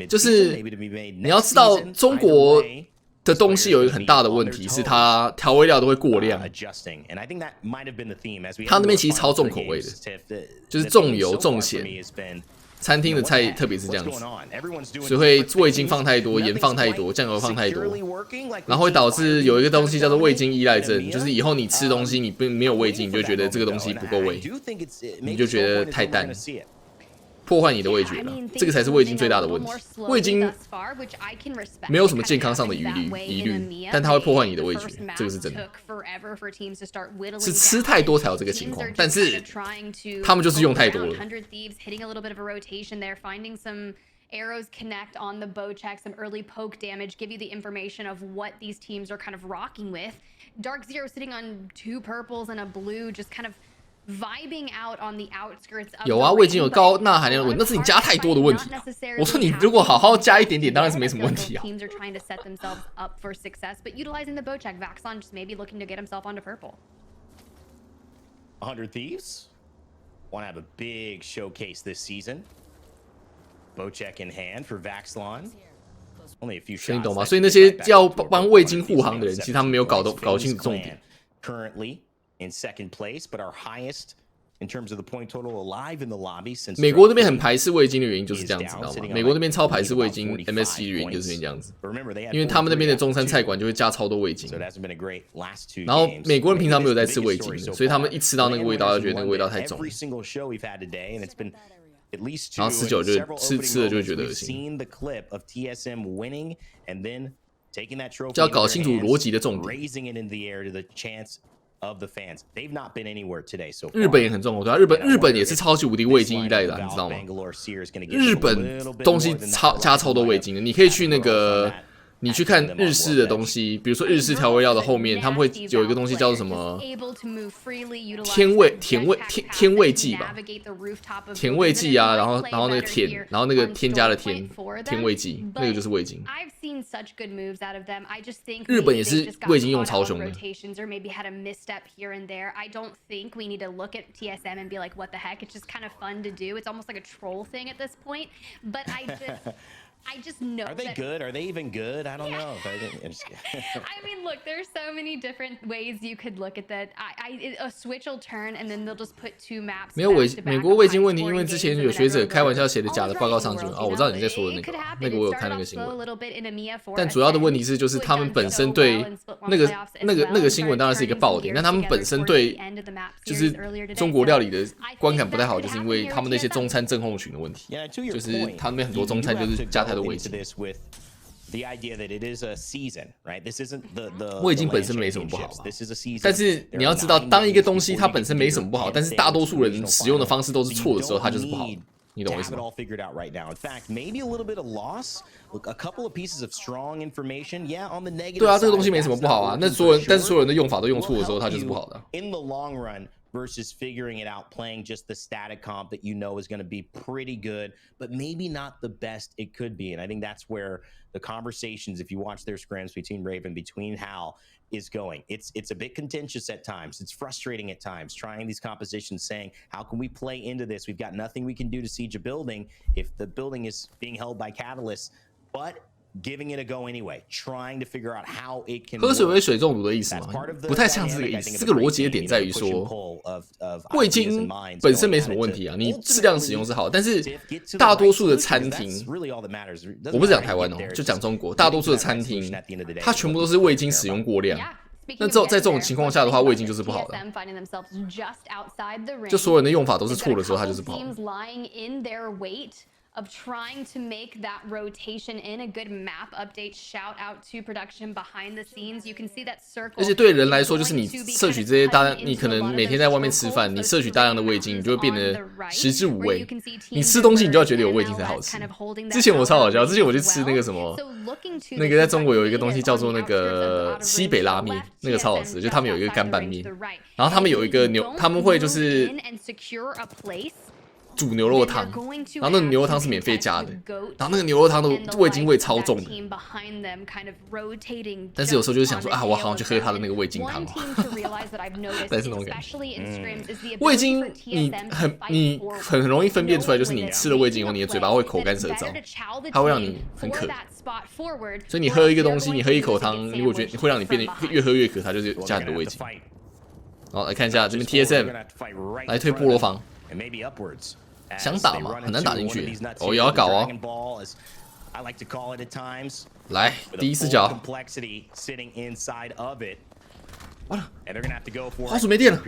就是你要知道中国的东西有一个很大的问题是它调味料都会过量，它那边其实超重口味的，就是重油重咸。餐厅的菜特别是这样子，所以会味精放太多，盐放太多，酱油放太多，然后会导致有一个东西叫做味精依赖症，就是以后你吃东西你没有味精，你就觉得这个东西不够味，你就觉得太淡，破坏你的味觉了，这个才是味精最大的问题。味精没有什么健康上的疑虑，但它会破坏你的味觉，这个是真的。是吃太多才有这个情况，但是他们就是用太多了。Arrows connect on the bow check, some early poke damage, give you the information of what these teams are kind of rocking with. Dark Zero sitting on 2 purples and a blue, just kind of vibing out on the outskirts of 有啊，味精有高钠含量的问题，那是你加太多的问题、啊。我说你如果好好加一点点，当然是没什么问题啊。Teams are trying to set themselves up for success, but utilizing the bow check, Vaxon just maybe looking to get himself onto purple. 100 Thieves want to have a big showcase this season. Bow check in hand for Vaxlon. Only a few shots. 所以你懂吗？所以那些要帮味精护航的人，其实他们没有搞清楚重点。Currently in second place, but our highest in terms of the point total alive in the lobby since 美国那边很排斥味精的原因就是这样子，知道吗？美国那边超排斥味精 MSG 的原因就是这样子，因为他们那边的中餐菜馆就会加超多味精，然后美国人平常没有在吃味精的，所以他们一吃到那个味道就觉得那个味道太重，然后吃久就吃了就会觉得恶心。就要搞清楚逻辑的重点。of the fans. They've not been anywhere today so far. 日本也很重要，对啊，日本也是超级无敌味精依赖的，你知道吗？日本东西加超多味精的，你可以去那个。你去看日式的东西，比如说日式调味料的后面，他们会有一个东西叫做什么甜味剂吧？甜味剂啊，然后那个甜，然后那个添加的甜味剂，那个就是味精。日本也是味精用超凶的。I just know. Are they good? Are they even good? I don't know. I mean, look, there's so many different ways you could look at that. A switch will turn, and then they'll just put 2 maps. 没有美国味精问题，因为之前有学者开玩笑写的假的报告上去哦，我知道你在说的那个我有看那个新闻。但主要的问题是，就是他们本身对那个新闻当然是一个爆点，但他们本身对就是中国料理的观感不太好，就是因为他们那些中餐症候群的问题，就是他们很多中餐就是加太多味精。The idea that it is a season, right? This isn't the 味精本身没什么不好，但是你要知道，当一个东西它本身没什么不好，但是大多数人使用的方式都是错的时候，它就是不好的。你懂我意思吗？ In fact, maybe a little bit of loss. Look, a couple of pieces of strong information. Yeah, on the negative. 对啊，这个东西没什么不好啊。但所有人的用法都用错的时候，它就是不好的。In the long run. Versus figuring it out, playing just the static comp that you know is going to be pretty good, but maybe not the best it could be. And I think that's where the conversations, if you watch their scrims between Raven, between Hal, is going. It's a bit contentious at times. It's frustrating at times, trying these compositions, saying, how can we play into this? We've got nothing we can do to siege a building if the building is being held by catalysts, but giving it a go anyway, trying to figure out how it can. 喝水为水中毒的意思吗？不太像是这个意思。这个逻辑的点在于说，味精本身没什么问题啊，你适量使用是好，但是大多数的餐厅，我不是讲台湾哦，就讲中国，大多数的餐厅，它全部都是味精使用过量。那在这种情况下的话，味精就是不好的。就所有人的用法都是错的时候，它就是不好的。Of trying to make that rotation in a good map update. Shout out to production behind the scenes. You can see that circle. 而且对人来说，就是你摄取这些你可能每天在外面吃饭，你摄取大量的味精，你就会变得食之无味。你吃东西，你就要觉得有味精才好吃。之前我超好笑，之前我去吃那个什么，那个在中国有一个东西叫做那个西北拉面，那个超好吃，就他们有一个干拌面，然后他们有一个他们会就是煮牛肉汤，然后那个牛肉汤是免费加的，然后那个牛肉汤的味精味超重的。但是有时候就是想说啊，我好想去喝它的那个味精汤，但是那种感觉，味精你很容易分辨出来，就是你吃了味精以后，你的嘴巴会口干舌燥，它会让你很渴。所以你喝一个东西，你喝一口汤，如果觉得会让你变得越喝越渴，它就是加很多味精。好，来看一下这边 TSM 来推菠萝房。想打嘛，很难打进去。哦，也要搞哦。来，第一视角。完了，滑鼠没电了。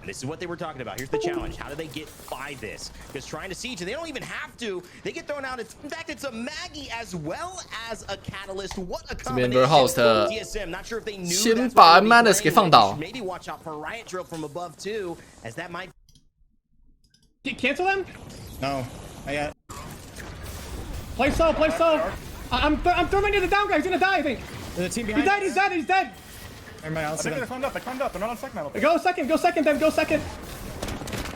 This is what they were talking about. Here's the challenge. How do they get by this? Because trying to siege, they don't even have to. They get thrown out. In fact, it's a Maggie as well as a Catalyst. What a combination. TSM, not sure if they knew. 先把 Madness 给放倒。 Maybe watch out for Riot Drill from above too, as that might. Cancel them? No, not yet. Play slow, play slow. I'm throwing into the down guy. He's gonna die, I think. There's a team behind. He's dead. He's dead. Never mind, I'll see them. They climbed up. They're not on second now. Go second, then go second.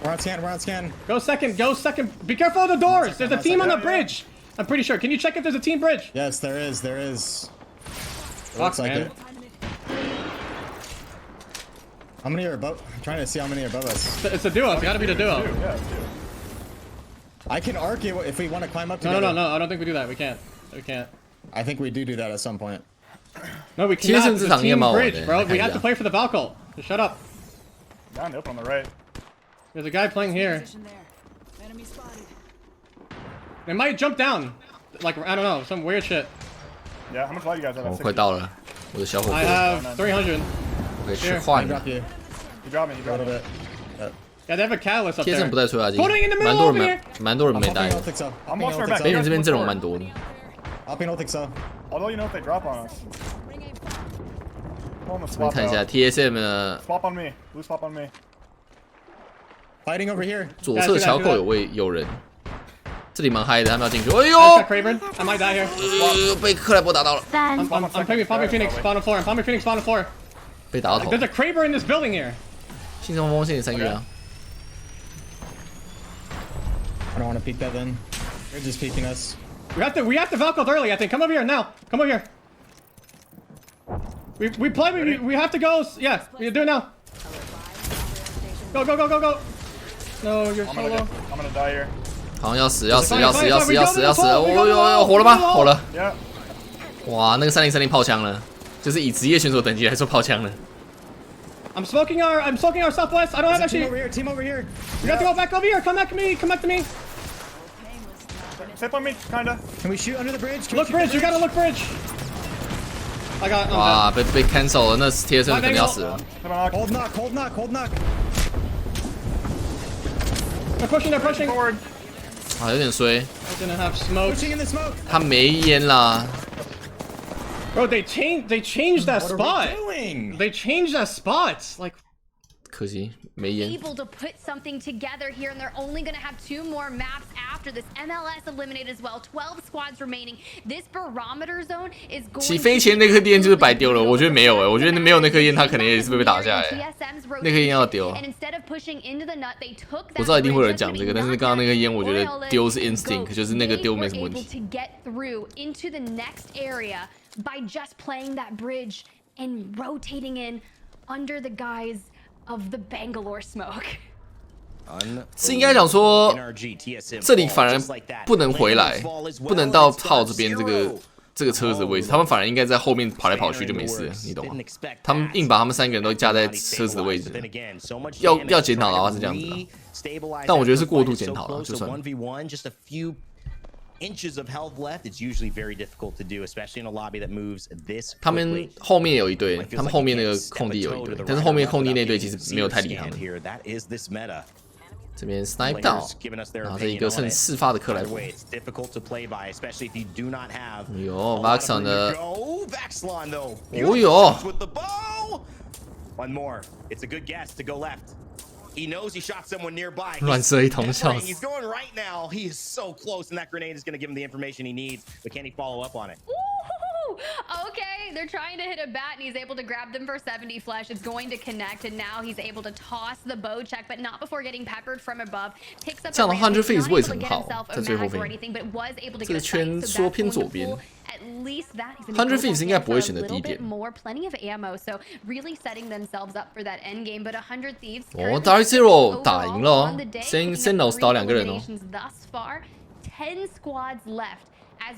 We're on scan. Go second. Be careful of the doors. There's a team on the bridge. I'm pretty sure. Can you check if there's a team bridge? Yes, there is. Looks like it. How many are above? I'm trying to see how many are above us. It's a duo. It's gotta be the duo. Yeah, I can arc it if we want to climb up together. No. I don't think we do that. We can't. I think we do that at some point. No, we can't. It's a team bridge, bro. We have to play for the Valkyl. Just shut up. Down up on the right. There's a guy playing here. They might jump down. Like, I don't know, some weird shit. Yeah, how much light you guys have? 我快到了，我的小伙伴。 I have 300. 可以去换。 Drop you. You drop me. Yeah, they have a catalyst up there. TSM 不在催化剂， Putting in the middle over here. 蛮多人没打。 I don't think so. I'm watching our back. 北美这边阵容蛮多的。 I don't think so. Although you know if they drop on us. On the 我们 swap 看一下 out. TSM 的 Swap on me. Blue swap on me. Fighting over here. 左侧桥口有人，这里蛮嗨的，他们要进去。哎 Got 呦， Kraber. I might die here. 被克莱伯打到了， I'm pumping Phoenix spawn on 4. I'm pumping Phoenix spawn on 4. 被打到头。 There's a Kraber in this building here. 信冲锋现在3个啊， I don't want to peek that in. They're just peeking us. We have to Valkyrie early, I think. Come over here now. Come over here. We have to go. Yeah, we do it now. Go. No, you're so low. I'm gonna die here. 好像要死！哦呦，活了吗？活了！ Yeah. 哇，那个3030炮枪了，就是以职业选手等级来说炮枪了。 I'm smoking our southwest. I don't have actually. Team over here. We have to go back over here. Come back to me. Tip on me, kinda. Can we shoot under the bridge? Look bridge. You gotta look bridge. I got. 哇，被 cancel 了，那 TSM 肯定要死了。 Come on, Hold knock. They're pushing. forward. 啊，有点衰， I didn't have smoke. Pushing in the smoke. 他没烟啦。 Bro, they changed that What are spot. we doing? They changed that spot. Like. 可惜没烟。 Able to put something together here, and they're only going to have 2 more maps after this. MLS eliminated as well. 12 squads remaining. This barometer zone is going. 起飞前那颗烟就是白丢了，我觉得没有我觉得没有那颗烟，他可能也是被打下来。那颗烟要丢。我知道一定会有人讲这个，但是刚刚那个烟，我觉得丢是 instinct， 就是那个丢没什么问题。 By just playing that bridge and rotating in under the guise of the Bangalore smoke. 是应该讲说，这里反而不能回来，不能到炮这边这个车子的位置，他们反而应该在后面跑来跑去就没事了，你懂吗？他们硬把他们3个人都架在车子的位置，要检讨的话是这样子的，但我觉得是过度检讨了，就算。 Inches of health left, it's usually very difficult to do, especially in a lobby that moves this quickly. 他们后面有一队，他们后面那个空地有一队，但是后面空地那队其实没有太理他们。这边 snipe down， 然后这一个剩4发的克莱伯。有 Vaxon 的，哦哟 ！One more, it's a good guess to go left. He knows he shot someone nearby. 乱射一通，笑死。 He's going right now. He is so close, and that grenade is going to give him the information he needs. But can he follow up on it? Okay, they're trying to hit a bat, and he's able to grab them for 70 flesh. It's going to connect, and now he's able to toss the bow check, but not before getting peppered from above. Picks up 这样的 100 phase 位置很 not 好， able to get himself 在 a 最后 mag 边 or anything, but was able to 这 get 个 a 圈 sight, so 缩 that's 偏 going 左 to 边 pull at least that. He's 100 gonna go phase 应该不会 for 选 a 择 little 低点 bit more, plenty of ammo, so really setting themselves up for that end game. But 100 Thieves 哦 Dark Zero 打赢了哦 Sentinels 打2个人哦。 thus far, 10 squads left.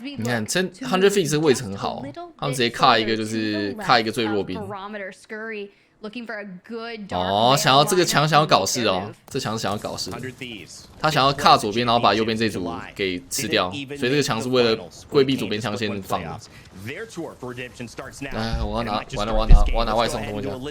你看100 feet 这个位置很好，他们直接卡一个就是卡一个最弱兵。哦，想要这个墙想要搞事哦，这墙是想要搞事，他想要卡左边，然后把右边这组给吃掉，所以这个墙是为了规避左边枪先放的。哎，我要拿外送，等我一下。